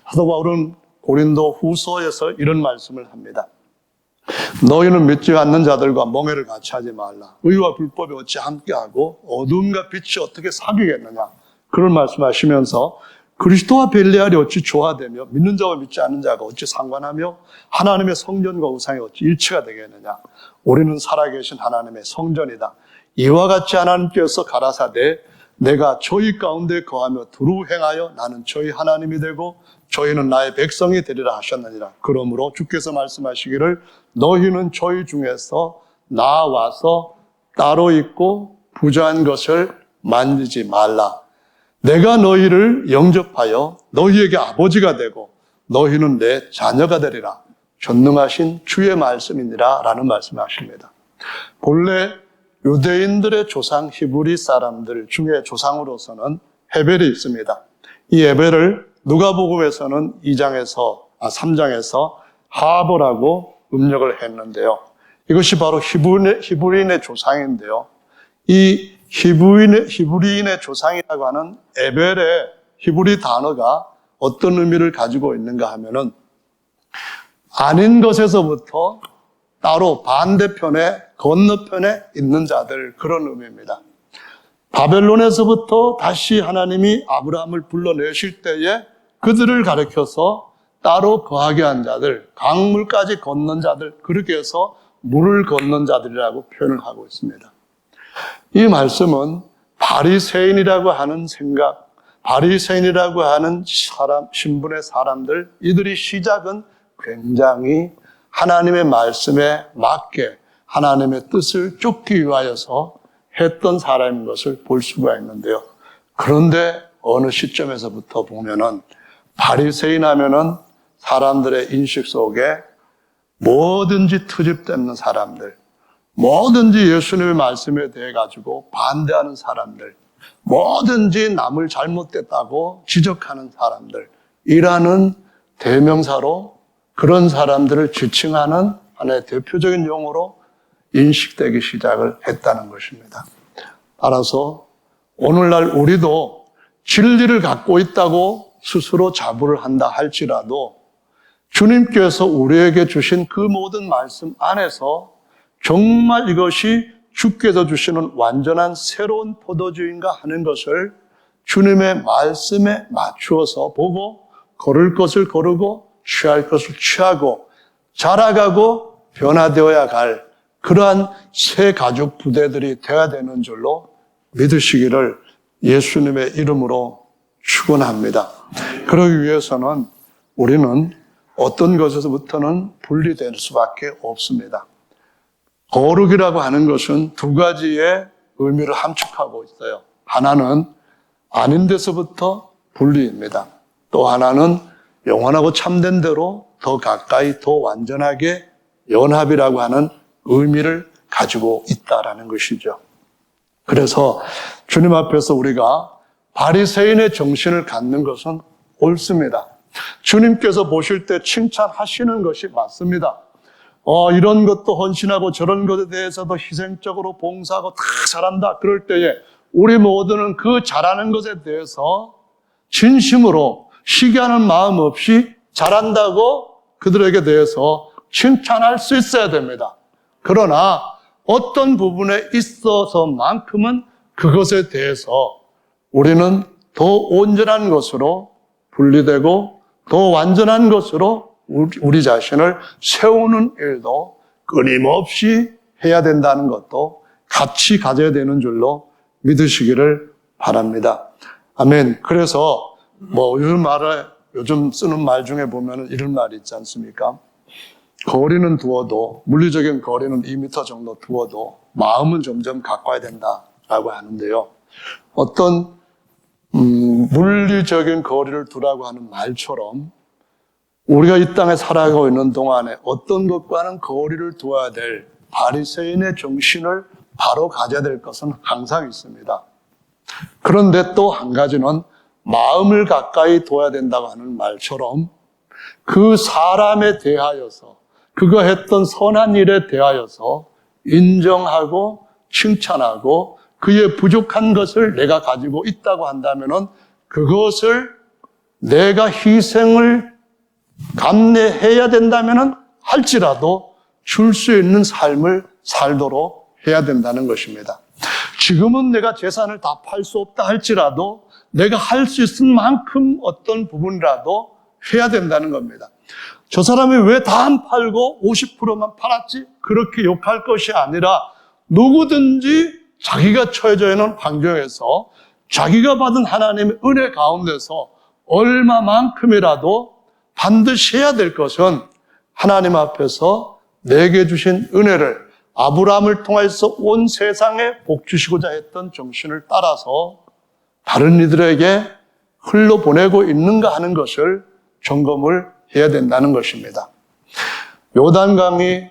[SPEAKER 1] 사도 바울은 고린도 후서에서 이런 말씀을 합니다. 너희는 믿지 않는 자들과 멍해를 같이 하지 말라. 의와 불법이 어찌 함께하고 어둠과 빛이 어떻게 사귀겠느냐. 그런 말씀하시면서 그리스도와 벨레알이 어찌 조화되며 믿는 자와 믿지 않는 자가 어찌 상관하며 하나님의 성전과 우상이 어찌 일치가 되겠느냐. 우리는 살아계신 하나님의 성전이다. 이와 같이 하나님께서 가라사대 내가 저희 가운데 거하며 두루 행하여 나는 저희 하나님이 되고 저희는 나의 백성이 되리라 하셨느니라. 그러므로 주께서 말씀하시기를 너희는 저희 중에서 나와서 따로 있고 부정한 것을 만지지 말라. 내가 너희를 영접하여 너희에게 아버지가 되고 너희는 내 자녀가 되리라. 전능하신 주의 말씀이니라 라는 말씀하십니다. 본래 유대인들의 조상 히브리 사람들 중에 조상으로서는 헤벨이 있습니다. 이 헤벨을 누가복음에서는 3장에서 하보라고 음력을 했는데요. 이것이 바로 히브리인의 조상인데요. 이 히브리인의 조상이라고 하는 에벨의 히브리 단어가 어떤 의미를 가지고 있는가 하면은 아닌 것에서부터 따로 반대편에 건너편에 있는 자들, 그런 의미입니다. 바벨론에서부터 다시 하나님이 아브라함을 불러내실 때에 그들을 가리켜서 따로 거하게 한 자들, 강물까지 건넌 자들, 그렇게 해서 물을 건넌 자들이라고 표현을 하고 있습니다. 이 말씀은 바리새인이라고 하는 생각, 바리새인이라고 하는 신분의 사람들, 이들이 시작은 굉장히 하나님의 말씀에 맞게 하나님의 뜻을 쫓기 위하여서 했던 사람인 것을 볼 수가 있는데요. 그런데 어느 시점에서부터 보면은 바리새인 하면은 사람들의 인식 속에 뭐든지 트집되는 사람들, 뭐든지 예수님의 말씀에 대해 가지고 반대하는 사람들, 뭐든지 남을 잘못됐다고 지적하는 사람들, 이라는 대명사로 그런 사람들을 지칭하는 하나의 대표적인 용어로 인식되기 시작을 했다는 것입니다. 따라서 오늘날 우리도 진리를 갖고 있다고 스스로 자부를 한다 할지라도 주님께서 우리에게 주신 그 모든 말씀 안에서 정말 이것이 주께서 주시는 완전한 새로운 포도주인가 하는 것을 주님의 말씀에 맞추어서 보고 걸을 것을 거르고 취할 것을 취하고 자라가고 변화되어야 갈 그러한 새 가죽 부대들이 되어야 되는 줄로 믿으시기를 예수님의 이름으로 축원합니다. 그러기 위해서는 우리는 어떤 것에서부터는 분리될 수밖에 없습니다. 거룩이라고 하는 것은 두 가지의 의미를 함축하고 있어요. 하나는 아닌 데서부터 분리입니다. 또 하나는 영원하고 참된 대로 더 가까이 더 완전하게 연합이라고 하는 의미를 가지고 있다라는 것이죠. 그래서 주님 앞에서 우리가 바리새인의 정신을 갖는 것은 옳습니다. 주님께서 보실 때 칭찬하시는 것이 맞습니다. 이런 것도 헌신하고 저런 것에 대해서도 희생적으로 봉사하고 다 잘한다. 그럴 때에 우리 모두는 그 잘하는 것에 대해서 진심으로 시기하는 마음 없이 잘한다고 그들에게 대해서 칭찬할 수 있어야 됩니다. 그러나 어떤 부분에 있어서만큼은 그것에 대해서 우리는 더 온전한 것으로 분리되고 더 완전한 것으로 우리 자신을 세우는 일도 끊임없이 해야 된다는 것도 같이 가져야 되는 줄로 믿으시기를 바랍니다. 아멘. 그래서 요즘 쓰는 말 중에 보면 이런 말이 있지 않습니까? 거리는 두어도, 물리적인 거리는 2m 정도 두어도 마음은 점점 가까워야 된다라고 하는데요. 어떤 물리적인 거리를 두라고 하는 말처럼 우리가 이 땅에 살아가고 있는 동안에 어떤 것과는 거리를 두어야 될 바리새인의 정신을 바로 가져야 될 것은 항상 있습니다. 그런데 또 한 가지는 마음을 가까이 둬야 된다고 하는 말처럼 그 사람에 대하여서 그가 했던 선한 일에 대하여서 인정하고 칭찬하고 그의 부족한 것을 내가 가지고 있다고 한다면은 그것을 내가 희생을 감내해야 된다면은 할지라도 줄 수 있는 삶을 살도록 해야 된다는 것입니다. 지금은 내가 재산을 다 팔 수 없다 할지라도 내가 할 수 있을 만큼 어떤 부분이라도 해야 된다는 겁니다. 저 사람이 왜 다 안 팔고 50%만 팔았지? 그렇게 욕할 것이 아니라 누구든지 자기가 처해져 있는 환경에서 자기가 받은 하나님의 은혜 가운데서 얼마만큼이라도 반드시 해야 될 것은 하나님 앞에서 내게 주신 은혜를 아브라함을 통해서 온 세상에 복 주시고자 했던 정신을 따라서 다른 이들에게 흘러보내고 있는가 하는 것을 점검을 해야 된다는 것입니다. 요단강이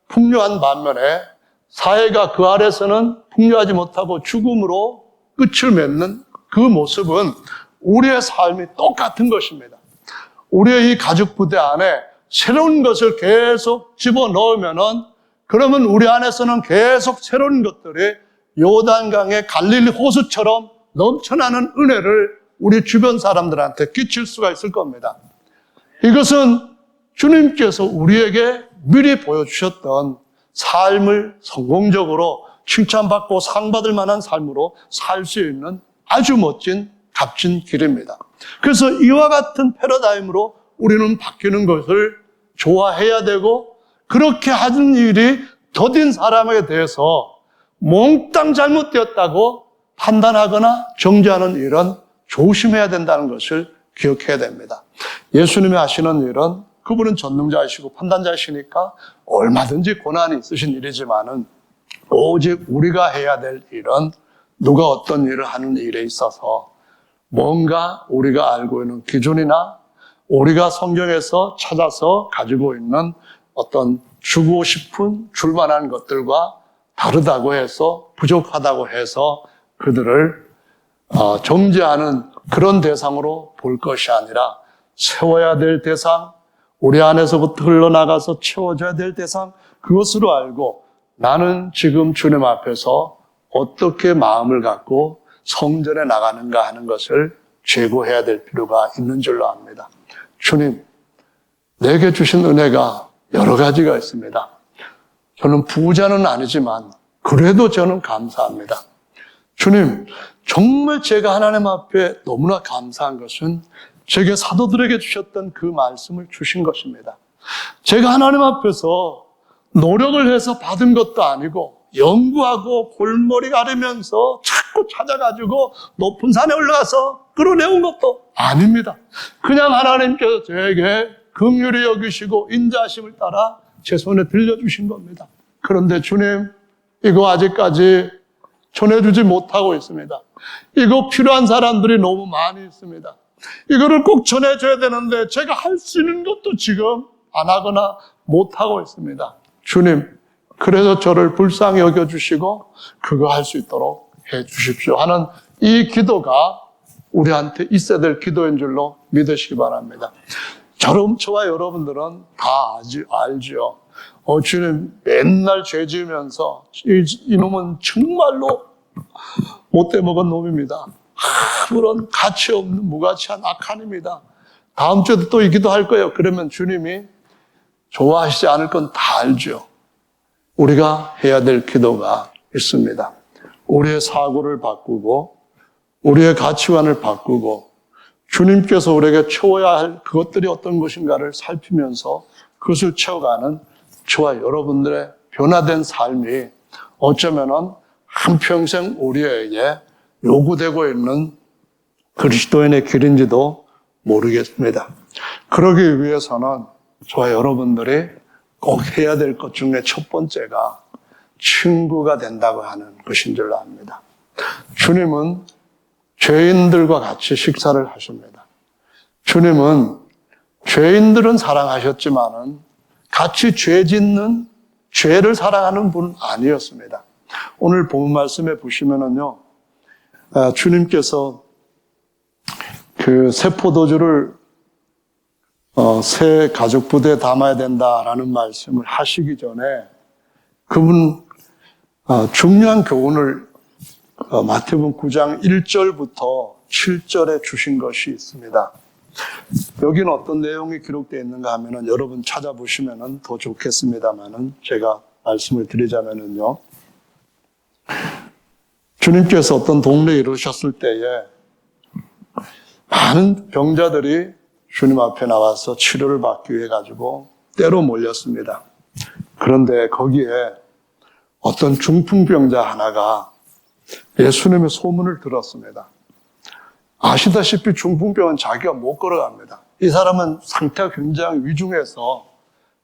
[SPEAKER 1] 풍요한 반면에 사회가 그 아래서는 풍요하지 못하고 죽음으로 끝을 맺는 그 모습은 우리의 삶이 똑같은 것입니다. 우리의 이 가족 부대 안에 새로운 것을 계속 집어넣으면은 그러면 우리 안에서는 계속 새로운 것들이 요단강의 갈릴리 호수처럼 넘쳐나는 은혜를 우리 주변 사람들한테 끼칠 수가 있을 겁니다. 이것은 주님께서 우리에게 미리 보여주셨던 삶을 성공적으로 칭찬받고 상받을 만한 삶으로 살 수 있는 아주 멋진 값진 길입니다. 그래서 이와 같은 패러다임으로 우리는 바뀌는 것을 좋아해야 되고 그렇게 하는 일이 더딘 사람에 대해서 몽땅 잘못되었다고 판단하거나 정죄하는 일은 조심해야 된다는 것을 기억해야 됩니다. 예수님이 하시는 일은 그분은 전능자이시고 판단자이시니까 얼마든지 고난이 있으신 일이지만은 오직 우리가 해야 될 일은 누가 어떤 일을 하는 일에 있어서 뭔가 우리가 알고 있는 기준이나 우리가 성경에서 찾아서 가지고 있는 어떤 주고 싶은 줄만한 것들과 다르다고 해서 부족하다고 해서 그들을 정죄하는 그런 대상으로 볼 것이 아니라 세워야 될 대상, 우리 안에서부터 흘러나가서 채워져야 될 대상, 그것으로 알고 나는 지금 주님 앞에서 어떻게 마음을 갖고 성전에 나가는가 하는 것을 제고해야 될 필요가 있는 줄로 압니다. 주님, 내게 주신 은혜가 여러 가지가 있습니다. 저는 부자는 아니지만 그래도 저는 감사합니다. 주님, 정말 제가 하나님 앞에 너무나 감사한 것은 제게 사도들에게 주셨던 그 말씀을 주신 것입니다. 제가 하나님 앞에서 노력을 해서 받은 것도 아니고 연구하고 골머리 가리면서 자꾸 찾아가지고 높은 산에 올라가서 끌어내온 것도 아닙니다. 그냥 하나님께서 저에게 긍휼히 여기시고 인자하심을 따라 제 손에 들려주신 겁니다. 그런데 주님, 이거 아직까지 전해주지 못하고 있습니다. 이거 필요한 사람들이 너무 많이 있습니다. 이거를 꼭 전해줘야 되는데 제가 할 수 있는 것도 지금 안 하거나 못하고 있습니다. 주님, 그래서 저를 불쌍히 여겨주시고 그거 할 수 있도록 해주십시오 하는 이 기도가 우리한테 있어야 될 기도인 줄로 믿으시기 바랍니다. 저와 여러분들은 다 알죠. 주님, 맨날 죄 지으면서 이놈은 정말로 못돼 먹은 놈입니다. 아무런 가치 없는 무가치한 악한입니다. 다음 주에도 또 이 기도할 거예요. 그러면 주님이 좋아하시지 않을 건 다 알죠. 우리가 해야 될 기도가 있습니다. 우리의 사고를 바꾸고 우리의 가치관을 바꾸고 주님께서 우리에게 채워야 할 그것들이 어떤 것인가를 살피면서 그것을 채워가는 저와 여러분들의 변화된 삶이 어쩌면은 한평생 우리에게 요구되고 있는 그리스도인의 길인지도 모르겠습니다. 그러기 위해서는 저와 여러분들이 꼭 해야 될 것 중에 첫 번째가 친구가 된다고 하는 것인 줄 압니다. 주님은 죄인들과 같이 식사를 하십니다. 주님은 죄인들은 사랑하셨지만은 같이 죄 짓는 죄를 사랑하는 분은 아니었습니다. 오늘 본 말씀에 보시면은요, 주님께서 그 새 포도주를 새 가죽 부대에 담아야 된다라는 말씀을 하시기 전에 그분 중요한 교훈을 마태복음 9장 1절부터 7절에 주신 것이 있습니다. 여기는 어떤 내용이 기록되어 있는가 하면은 여러분 찾아보시면은 더 좋겠습니다만은 제가 말씀을 드리자면은요, 주님께서 어떤 동네에 이르셨을 때에 많은 병자들이 주님 앞에 나와서 치료를 받기 위해 가지고 때로 몰렸습니다. 그런데 거기에 어떤 중풍병자 하나가 예수님의 소문을 들었습니다. 아시다시피 중풍병은 자기가 못 걸어갑니다. 이 사람은 상태가 굉장히 위중해서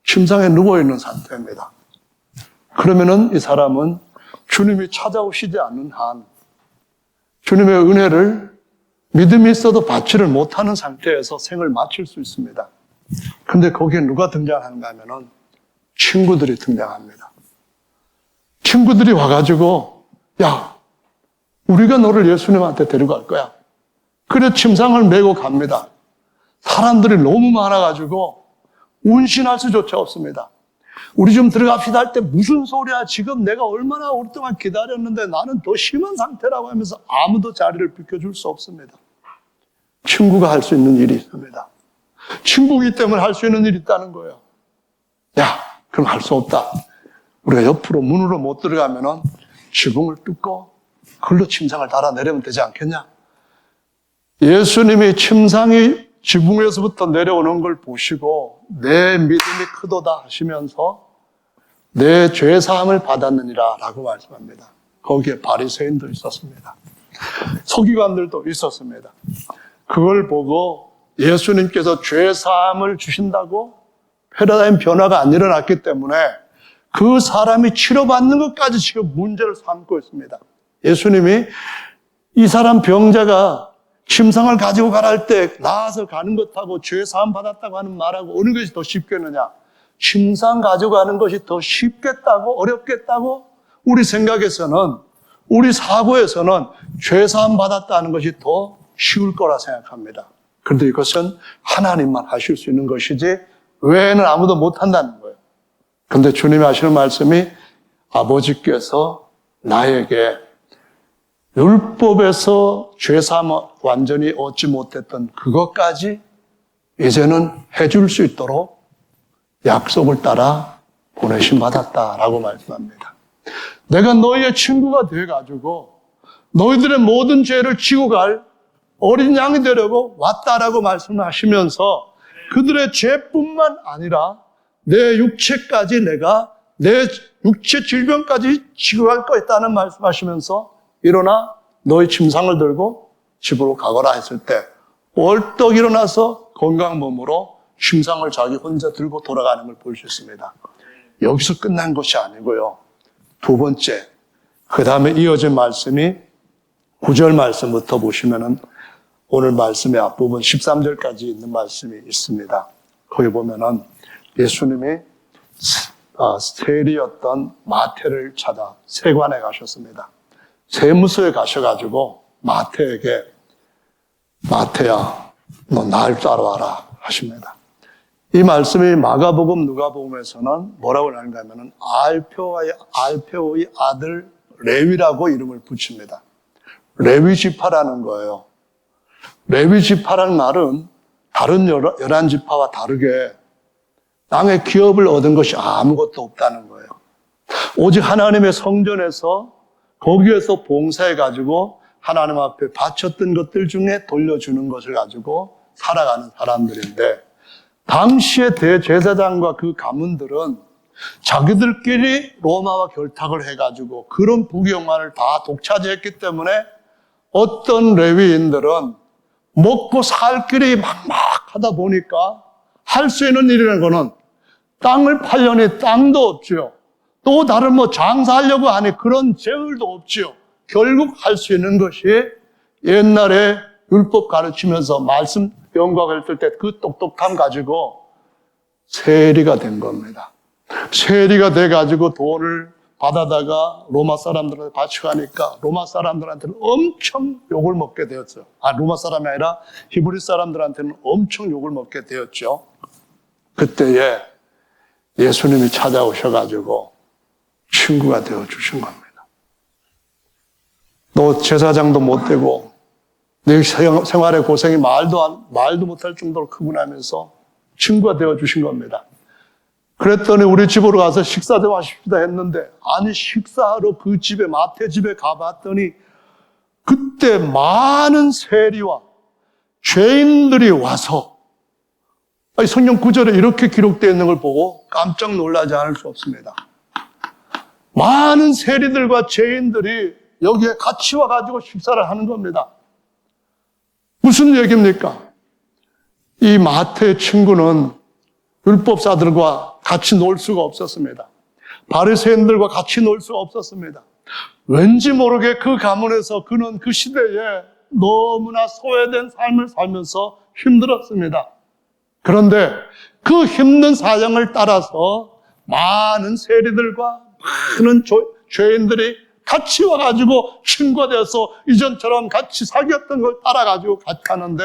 [SPEAKER 1] 침상에 누워있는 상태입니다. 그러면은 이 사람은 주님이 찾아오시지 않는 한 주님의 은혜를 믿음이 있어도 받지를 못하는 상태에서 생을 마칠 수 있습니다. 근데 거기에 누가 등장하는가 하면은 친구들이 등장합니다. 친구들이 와가지고, 야, 우리가 너를 예수님한테 데려갈 거야. 그래 침상을 메고 갑니다. 사람들이 너무 많아가지고 운신할 수조차 없습니다. 우리 좀 들어갑시다 할 때 무슨 소리야, 지금 내가 얼마나 오랫동안 기다렸는데 나는 더 심한 상태라고 하면서 아무도 자리를 비켜줄 수 없습니다. 친구가 할 수 있는 일이 있습니다. 친구이기 때문에 할 수 있는 일이 있다는 거예요. 야, 그럼 할 수 없다. 우리가 옆으로 문으로 못 들어가면은 지붕을 뚫고 글로 침상을 달아내려면 되지 않겠냐? 예수님이 침상이 지붕에서부터 내려오는 걸 보시고 내 믿음이 크도다 하시면서 내 죄사함을 받았느니라 라고 말씀합니다. 거기에 바리새인도 있었습니다. 서기관들도 있었습니다. 그걸 보고 예수님께서 죄사함을 주신다고 패러다임 변화가 안 일어났기 때문에 그 사람이 치료받는 것까지 지금 문제를 삼고 있습니다. 예수님이 이 사람 병자가 침상을 가지고 가라 할 때 나아서 가는 것하고 죄 사함 받았다고 하는 말하고 어느 것이 더 쉽겠느냐? 침상 가지고 가는 것이 더 쉽겠다고, 어렵겠다고 우리 생각에서는, 우리 사고에서는 죄 사함 받았다는 것이 더 쉬울 거라 생각합니다. 그런데 이것은 하나님만 하실 수 있는 것이지 외에는 아무도 못한다는 거예요. 그런데 주님이 하시는 말씀이 아버지께서 나에게 율법에서 죄사함 완전히 얻지 못했던 그것까지 이제는 해줄 수 있도록 약속을 따라 보내심 받았다라고 말씀합니다. 내가 너희의 친구가 돼가지고 너희들의 모든 죄를 지고 갈 어린 양이 되려고 왔다라고 말씀하시면서 그들의 죄뿐만 아니라 내 육체까지 내가 내 육체 질병까지 지고 갈 거 있다는 말씀하시면서 일어나 너희 침상을 들고 집으로 가거라 했을 때 벌떡 일어나서 건강 몸으로 침상을 자기 혼자 들고 돌아가는 걸 볼 수 있습니다. 여기서 끝난 것이 아니고요. 두 번째, 그 다음에 이어진 말씀이 9절 말씀부터 보시면은 오늘 말씀의 앞부분 13절까지 있는 말씀이 있습니다. 거기 보면은 예수님이 세리였던 마태를 찾아 세관에 가셨습니다. 세무서에 가셔가지고 마태에게 마태야, 너 날 따라와라 하십니다. 이 말씀이 마가복음, 누가복음에서는 뭐라고 하는가 하면은 알페오의 아들 레위라고 이름을 붙입니다. 레위 지파라는 거예요. 레위 지파라는 말은 다른 11지파와 다르게 땅의 기업을 얻은 것이 아무것도 없다는 거예요. 오직 하나님의 성전에서 거기에서 봉사해가지고 하나님 앞에 바쳤던 것들 중에 돌려주는 것을 가지고 살아가는 사람들인데, 당시의 대제사장과 그 가문들은 자기들끼리 로마와 결탁을 해가지고 그런 부경만을 다 독차지했기 때문에 어떤 레위인들은 먹고 살 길이 막막하다 보니까 할 수 있는 일이라는 거는 땅을 팔려니 땅도 없지요. 또 다른 장사하려고 하니 그런 재물도 없지요. 결국 할 수 있는 것이 옛날에 율법 가르치면서 말씀 연구하고 했을 때 그 똑똑함 가지고 세리가 된 겁니다. 세리가 돼가지고 돈을 받아다가 로마 사람들한테 바쳐가니까 로마 사람들한테는 엄청 욕을 먹게 되었어요. 로마 사람이 아니라 히브리 사람들한테는 엄청 욕을 먹게 되었죠. 그때에 예수님이 찾아오셔가지고 친구가 되어주신 겁니다. 너 제사장도 못 되고 네 생활의 고생이 말도 못할 정도로 크구나 하면서 친구가 되어주신 겁니다. 그랬더니 우리 집으로 가서 식사 좀 하십시다 했는데, 아니 식사하러 그 집에 마태 집에 가봤더니 그때 많은 세리와 죄인들이 와서, 성경 구절에 이렇게 기록되어 있는 걸 보고 깜짝 놀라지 않을 수 없습니다. 많은 세리들과 죄인들이 여기에 같이 와가지고 식사를 하는 겁니다. 무슨 얘기입니까? 이 마태의 친구는 율법사들과 같이 놀 수가 없었습니다. 바리새인들과 같이 놀 수가 없었습니다. 왠지 모르게 그 가문에서 그는 그 시대에 너무나 소외된 삶을 살면서 힘들었습니다. 그런데 그 힘든 사정을 따라서 많은 세리들과 많은 죄인들이 같이 와가지고 친구가 되어서 이전처럼 같이 사귀었던 걸 따라가지고 같이 가는데,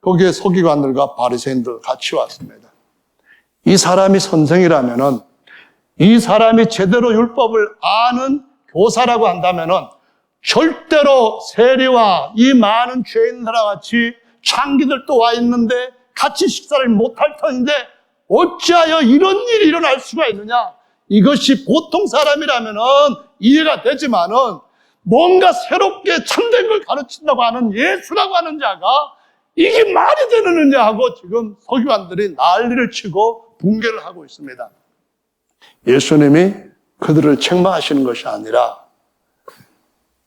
[SPEAKER 1] 거기에 서기관들과 바리새인들 같이 왔습니다. 이 사람이 선생이라면은, 이 사람이 제대로 율법을 아는 교사라고 한다면은 절대로 세리와 이 많은 죄인들과 같이 창기들도 와 있는데 같이 식사를 못할 터인데 어찌하여 이런 일이 일어날 수가 있느냐? 이것이 보통 사람이라면은 이해가 되지만은 뭔가 새롭게 참된 걸 가르친다고 하는 예수라고 하는 자가 이게 말이 되느냐 하고 지금 서기관들이 난리를 치고 붕괴를 하고 있습니다. 예수님이 그들을 책망하시는 것이 아니라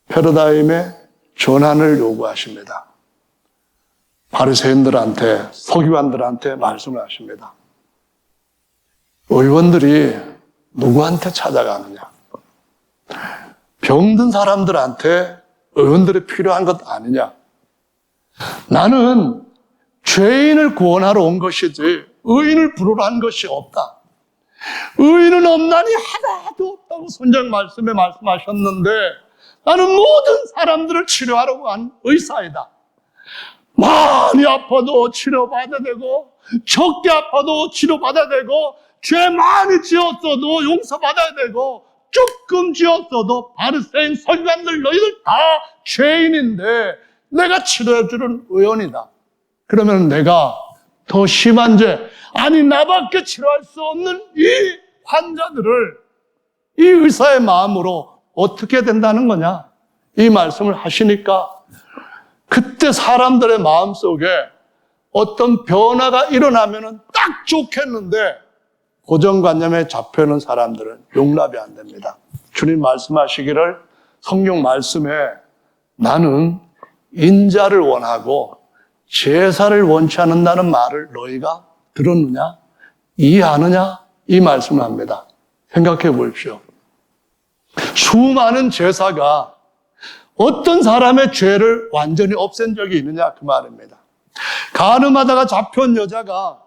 [SPEAKER 1] 패러다임의 전환을 요구하십니다. 바리새인들한테, 서기관들한테 말씀을 하십니다. 의원들이 누구한테 찾아가느냐? 병든 사람들한테 의원들이 필요한 것 아니냐? 나는 죄인을 구원하러 온 것이지 의인을 부르러 한 것이 없다. 의인은 없나니 하나도 없다고 선장 말씀에 말씀하셨는데, 나는 모든 사람들을 치료하려고 한 의사이다. 많이 아파도 치료받아야 되고, 적게 아파도 치료받아야 되고, 죄 많이 지었어도 용서받아야 되고, 조금 지었어도 바리새인 서기관들 너희들 다 죄인인데 내가 치료해주는 의원이다. 그러면 내가 더 심한 죄, 아니 나밖에 치료할 수 없는 이 환자들을 이 의사의 마음으로 어떻게 된다는 거냐? 이 말씀을 하시니까 그때 사람들의 마음속에 어떤 변화가 일어나면은 딱 좋겠는데 고정관념에 잡혀있는 사람들은 용납이 안 됩니다. 주님 말씀하시기를 성경 말씀에 나는 인자를 원하고 제사를 원치 않는다는 말을 너희가 들었느냐? 이해하느냐? 이 말씀을 합니다. 생각해 보십시오. 수많은 제사가 어떤 사람의 죄를 완전히 없앤 적이 있느냐? 그 말입니다. 간음하다가 잡혀온 여자가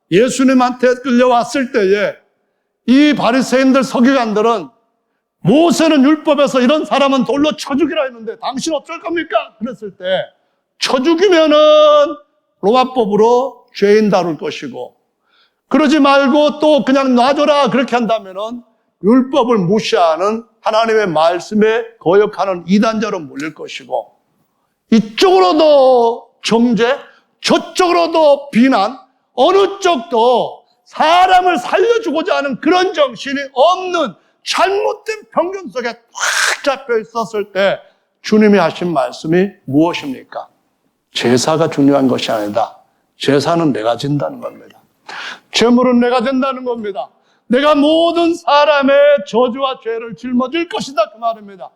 [SPEAKER 1] 예수님한테 끌려왔을 때에 이 바리새인들 서기관들은 모세는 율법에서 이런 사람은 돌로 쳐 죽이라 했는데 당신 어쩔 겁니까? 그랬을 때 쳐 죽이면은 로마법으로 죄인 다룰 것이고, 그러지 말고 또 그냥 놔줘라 그렇게 한다면은 율법을 무시하는 하나님의 말씀에 거역하는 이단자로 몰릴 것이고, 이쪽으로도 정죄, 저쪽으로도 비난, 어느 쪽도 사람을 살려주고자 하는 그런 정신이 없는 잘못된 편견 속에 꽉 잡혀 있었을 때 주님이 하신 말씀이 무엇입니까? 제사가 중요한 것이 아니다. 제사는 내가 진다는 겁니다. 제물은 내가 된다는 겁니다. 내가 모든 사람의 저주와 죄를 짊어질 것이다 그 말입니다.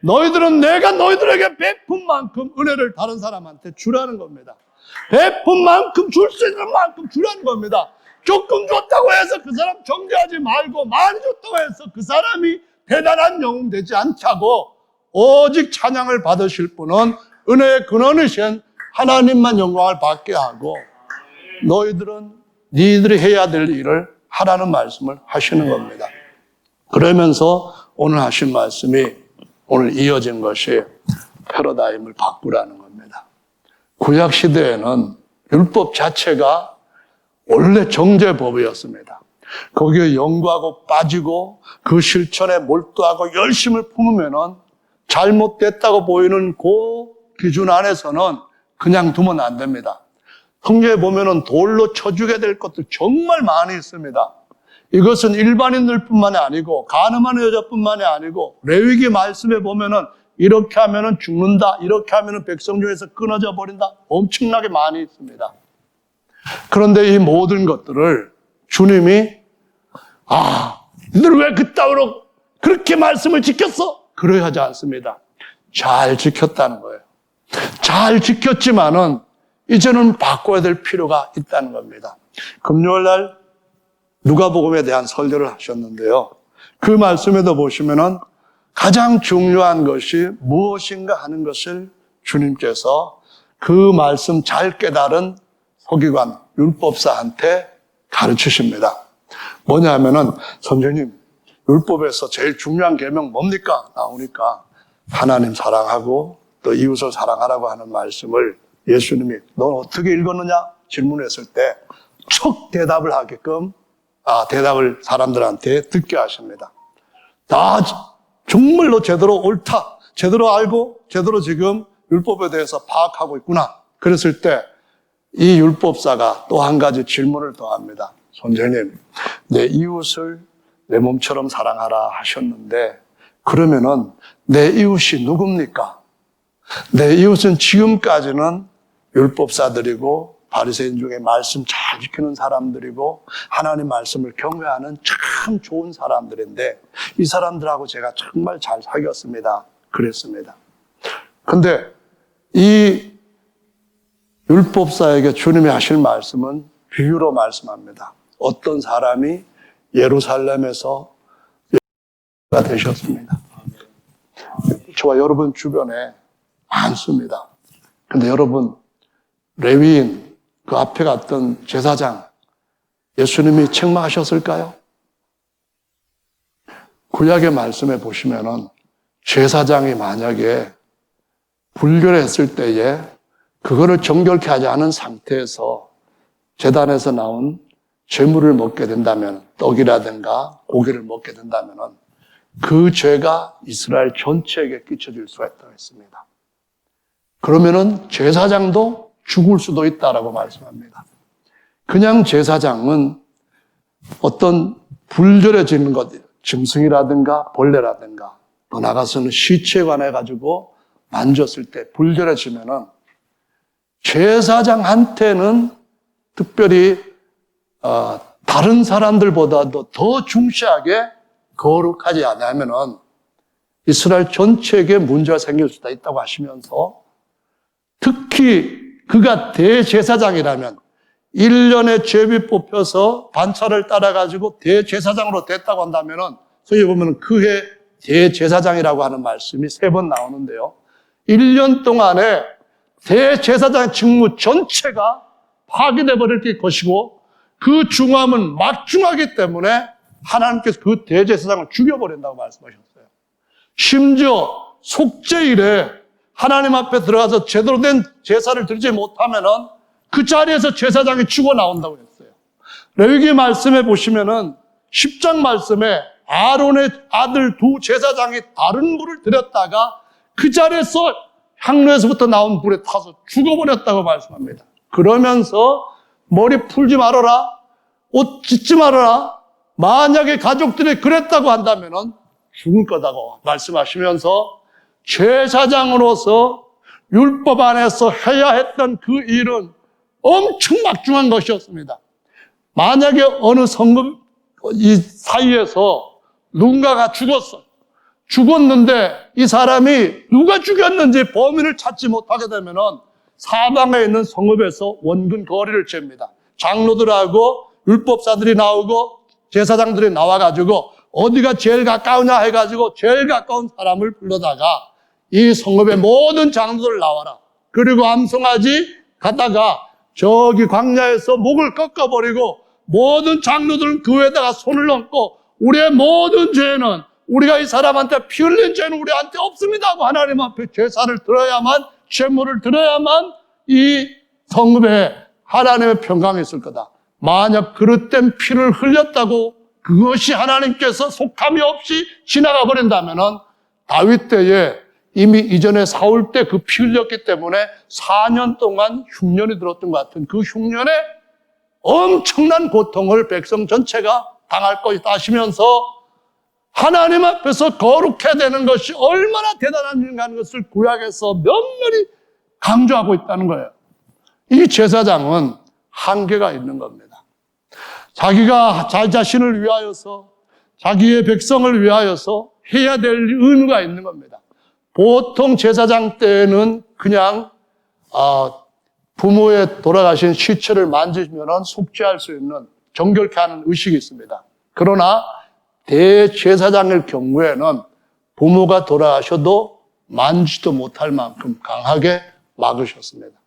[SPEAKER 1] 너희들은 내가 너희들에게 베푼 만큼 은혜를 다른 사람한테 주라는 겁니다. 베푼 만큼 줄 수 있는 만큼 주라는 겁니다. 조금 줬다고 해서 그 사람 정죄하지 말고 많이 줬다고 해서 그 사람이 대단한 영웅 되지 않자고 오직 찬양을 받으실 분은 은혜의 근원이신 하나님만 영광을 받게 하고 너희들은 니들이 해야 될 일을 하라는 말씀을 하시는 겁니다. 그러면서 오늘 하신 말씀이 오늘 이어진 것이 패러다임을 바꾸라는 겁니다. 구약 시대에는 율법 자체가 원래 정죄법이었습니다. 거기에 연구하고 빠지고 그 실천에 몰두하고 열심을 품으면은 잘못됐다고 보이는 그 기준 안에서는 그냥 두면 안 됩니다. 성경에 보면은 돌로 쳐 죽여야 될 것들 정말 많이 있습니다. 이것은 일반인들 뿐만이 아니고 가늠한 여자뿐만이 아니고 레위기 말씀에 보면은 이렇게 하면은 죽는다, 이렇게 하면은 백성 중에서 끊어져 버린다, 엄청나게 많이 있습니다. 그런데 이 모든 것들을 주님이 너희들 왜 그따위로 그렇게 말씀을 지켰어? 그래야 하지 않습니다. 잘 지켰다는 거예요. 잘 지켰지만은 이제는 바꿔야 될 필요가 있다는 겁니다. 금요일날 누가복음에 대한 설교를 하셨는데요. 그 말씀에도 보시면은 가장 중요한 것이 무엇인가 하는 것을 주님께서 그 말씀 잘 깨달은 서기관, 율법사한테 가르치십니다. 뭐냐면은 선생님, 율법에서 제일 중요한 계명 뭡니까? 나오니까 하나님 사랑하고 또 이웃을 사랑하라고 하는 말씀을 예수님이 넌 어떻게 읽었느냐? 질문했을 때 척 대답을 하게끔 대답을 사람들한테 듣게 하십니다. 나 정말로 제대로 옳다, 제대로 알고 제대로 지금 율법에 대해서 파악하고 있구나. 그랬을 때 이 율법사가 또 한 가지 질문을 더 합니다. 선생님, 내 이웃을 내 몸처럼 사랑하라 하셨는데 그러면은 내 이웃이 누굽니까? 내 이웃은 지금까지는 율법사들이고 바리새인 중에 말씀 잘 지키는 사람들이고 하나님 말씀을 경외하는 참 좋은 사람들인데 이 사람들하고 제가 정말 잘 사귀었습니다. 그랬습니다. 근데 이 율법사에게 주님이 하실 말씀은 비유로 말씀합니다. 어떤 사람이 예루살렘에서 가 되셨습니다. 저와 여러분 주변에 많습니다. 근데 여러분, 레위인, 그 앞에 갔던 제사장, 예수님이 책망하셨을까요? 구약의 말씀에 보시면은 제사장이 만약에 불결했을 때에 그거를 정결케 하지 않은 상태에서 제단에서 나온 제물을 먹게 된다면, 떡이라든가 고기를 먹게 된다면 그 죄가 이스라엘 전체에게 끼쳐질 수가 있다고 했습니다. 그러면은 제사장도 죽을 수도 있다라고 말씀합니다. 그냥 제사장은 어떤 불결해지는 것, 짐승이라든가 벌레라든가 더 나아가서는 시체에 관해 가지고 만졌을 때 불결해지면은 제사장한테는 특별히 다른 사람들보다도 더 중시하게 거룩하지 않으면은 이스라엘 전체에게 문제가 생길 수도 있다고 하시면서 특히 그가 대제사장이라면 1년의 죄비 뽑혀서 반차를 따라가지고 대제사장으로 됐다고 한다면은 성경에 보면 그해 대제사장이라고 하는 말씀이 3번 나오는데요. 1년 동안에 대제사장 직무 전체가 파괴돼 버릴 것이고 그 중함은 막중하기 때문에 하나님께서 그 대제사장을 죽여버린다고 말씀하셨어요. 심지어 속죄일에 하나님 앞에 들어가서 제대로 된 제사를 드리지 못하면은 그 자리에서 제사장이 죽어 나온다고 했어요. 레위기 말씀에 보시면은 10장 말씀에 아론의 아들 2 제사장이 다른 불을 드렸다가 그 자리에서 향로에서부터 나온 불에 타서 죽어버렸다고 말씀합니다. 그러면서 머리 풀지 말아라. 옷 찢지 말아라. 만약에 가족들이 그랬다고 한다면 죽을 거다고 말씀하시면서 제사장으로서 율법 안에서 해야 했던 그 일은 엄청 막중한 것이었습니다. 만약에 어느 성급 이 사이에서 누군가가 죽었는데 이 사람이 누가 죽였는지 범인을 찾지 못하게 되면 사방에 있는 성읍에서 원근 거리를 잽니다. 장로들하고 율법사들이 나오고 제사장들이 나와가지고 어디가 제일 가까우냐 해가지고 제일 가까운 사람을 불러다가 이 성읍의 모든 장로들 나와라. 그리고 암송아지 가다가 저기 광야에서 목을 꺾어버리고 모든 장로들은 그 위에다가 손을 얹고 우리의 모든 죄는 우리가 이 사람한테 피 흘린 죄는 우리한테 없습니다 하고 하나님 앞에 제사를 드려야만 제물을 드려야만 이 성읍에 하나님의 평강이 있을 거다. 만약 그릇된 피를 흘렸다고 그것이 하나님께서 속함이 없이 지나가 버린다면 다윗 때에 이미 이전에 사울 때 그 피 흘렸기 때문에 4년 동안 흉년이 들었던 것 같은 그 흉년에 엄청난 고통을 백성 전체가 당할 것이다 하시면서 하나님 앞에서 거룩해야 되는 것이 얼마나 대단한 일인가 하는 것을 구약에서 면밀히 강조하고 있다는 거예요. 이 제사장은 한계가 있는 겁니다. 자기가 자기 자신을 위하여서 자기의 백성을 위하여서 해야 될 의무가 있는 겁니다. 보통 제사장 때는 그냥 부모의 돌아가신 시체를 만지면 속죄할 수 있는 정결케 하는 의식이 있습니다. 그러나 대제사장일 경우에는 부모가 돌아가셔도 만지도 못할 만큼 강하게 막으셨습니다.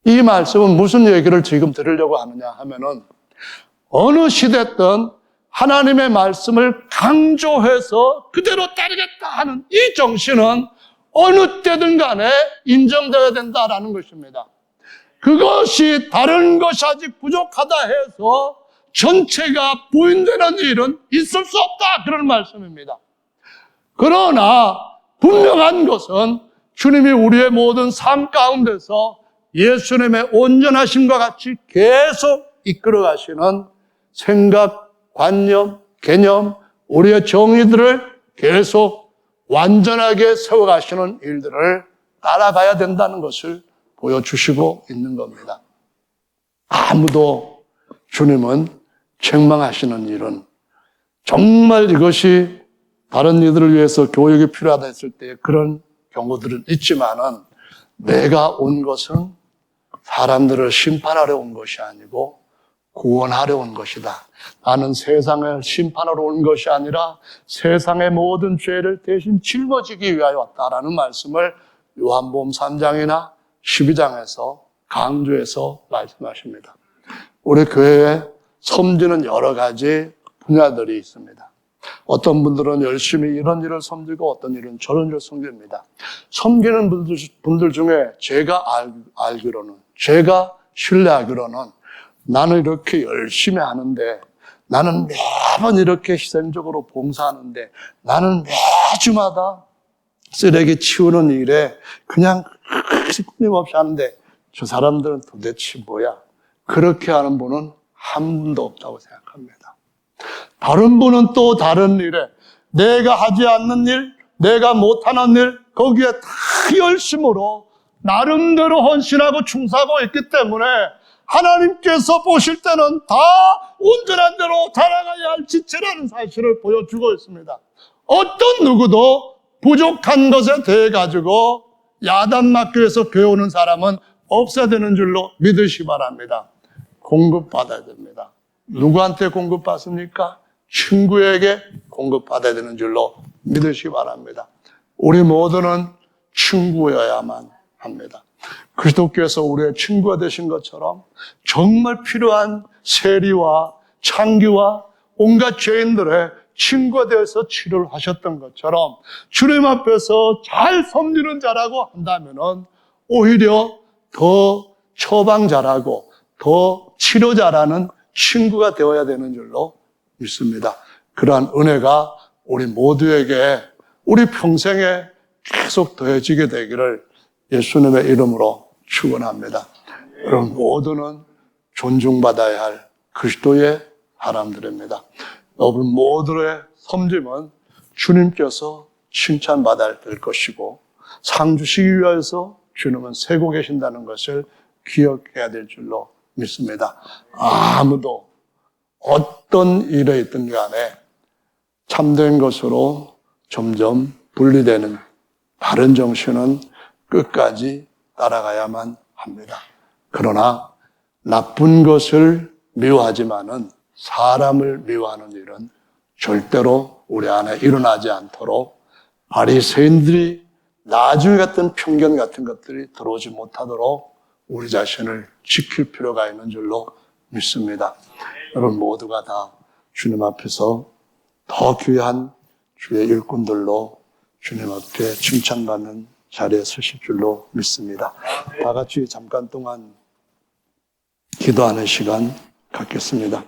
[SPEAKER 1] 이 말씀은 무슨 얘기를 지금 드리려고 하느냐 하면은 어느 시대든 하나님의 말씀을 강조해서 그대로 따르겠다 하는 이 정신은 어느 때든 간에 인정되어야 된다라는 것입니다. 그것이 다른 것이 아직 부족하다 해서 전체가 부인되는 일은 있을 수 없다 그런 말씀입니다. 그러나 분명한 것은 주님이 우리의 모든 삶 가운데서 예수님의 온전하심과 같이 계속 이끌어 가시는 생각, 관념, 개념, 우리의 정의들을 계속 완전하게 세워가시는 일들을 따라가야 된다는 것을 보여주시고 있는 겁니다. 아무도 주님은 책망하시는 일은 정말 이것이 다른 이들을 위해서 교육이 필요하다 했을 때 그런 경우들은 있지만은 내가 온 것은 사람들을 심판하려 온 것이 아니고 구원하려 온 것이다. 나는 세상을 심판하러 온 것이 아니라 세상의 모든 죄를 대신 짊어지기 위하여 왔다라는 말씀을 요한복음 3장이나 12장에서 강조해서 말씀하십니다. 우리 교회에 섬기는 여러 가지 분야들이 있습니다. 어떤 분들은 열심히 이런 일을 섬기고 어떤 일은 저런 일을 섬깁니다. 섬기는 분들 중에 제가 알기로는, 제가 신뢰하기로는 나는 이렇게 열심히 하는데, 나는 매번 이렇게 희생적으로 봉사하는데, 나는 매주마다 쓰레기 치우는 일에 그냥 끊임없이 하는데 저 사람들은 도대체 뭐야? 그렇게 하는 분은 한 분도 없다고 생각합니다. 다른 분은 또 다른 일에 내가 하지 않는 일, 내가 못하는 일, 거기에 다 열심으로 나름대로 헌신하고 충성하고 있기 때문에 하나님께서 보실 때는 다 온전한 대로 자라가야 할 지체라는 사실을 보여주고 있습니다. 어떤 누구도 부족한 것에 대해 가지고 야단맞기 위해서 교회 오는 사람은 없어야 되는 줄로 믿으시 바랍니다. 공급받아야 됩니다. 누구한테 공급받습니까? 친구에게 공급받아야 되는 줄로 믿으시 바랍니다. 우리 모두는 친구여야만 합니다. 그리스도께서 우리의 친구가 되신 것처럼 정말 필요한 세리와 창기와 온갖 죄인들의 친구가 되어서 치료를 하셨던 것처럼 주님 앞에서 잘 섬기는 자라고 한다면 오히려 더 처방자라고 더 치료자라는 친구가 되어야 되는 줄로 믿습니다. 그러한 은혜가 우리 모두에게 우리 평생에 계속 더해지게 되기를 예수님의 이름으로 축원합니다. 여러분 모두는 존중받아야 할 그리스도의 사람들입니다. 여러분 모두의 섬김은 주님께서 칭찬받아야 될 것이고 상 주시기 위해서 주님은 세고 계신다는 것을 기억해야 될 줄로 믿습니다. 아무도 어떤 일에 있든 간에 참된 것으로 점점 분리되는 바른 정신은 끝까지 따라가야만 합니다. 그러나 나쁜 것을 미워하지만은 사람을 미워하는 일은 절대로 우리 안에 일어나지 않도록 바리새인들이 나중 같은 편견 같은 것들이 들어오지 못하도록 우리 자신을 지킬 필요가 있는 줄로 믿습니다. 여러분 모두가 다 주님 앞에서 더 귀한 주의 일꾼들로 주님 앞에 칭찬받는 자리에 서실 줄로 믿습니다. 다 같이 잠깐 동안 기도하는 시간 갖겠습니다.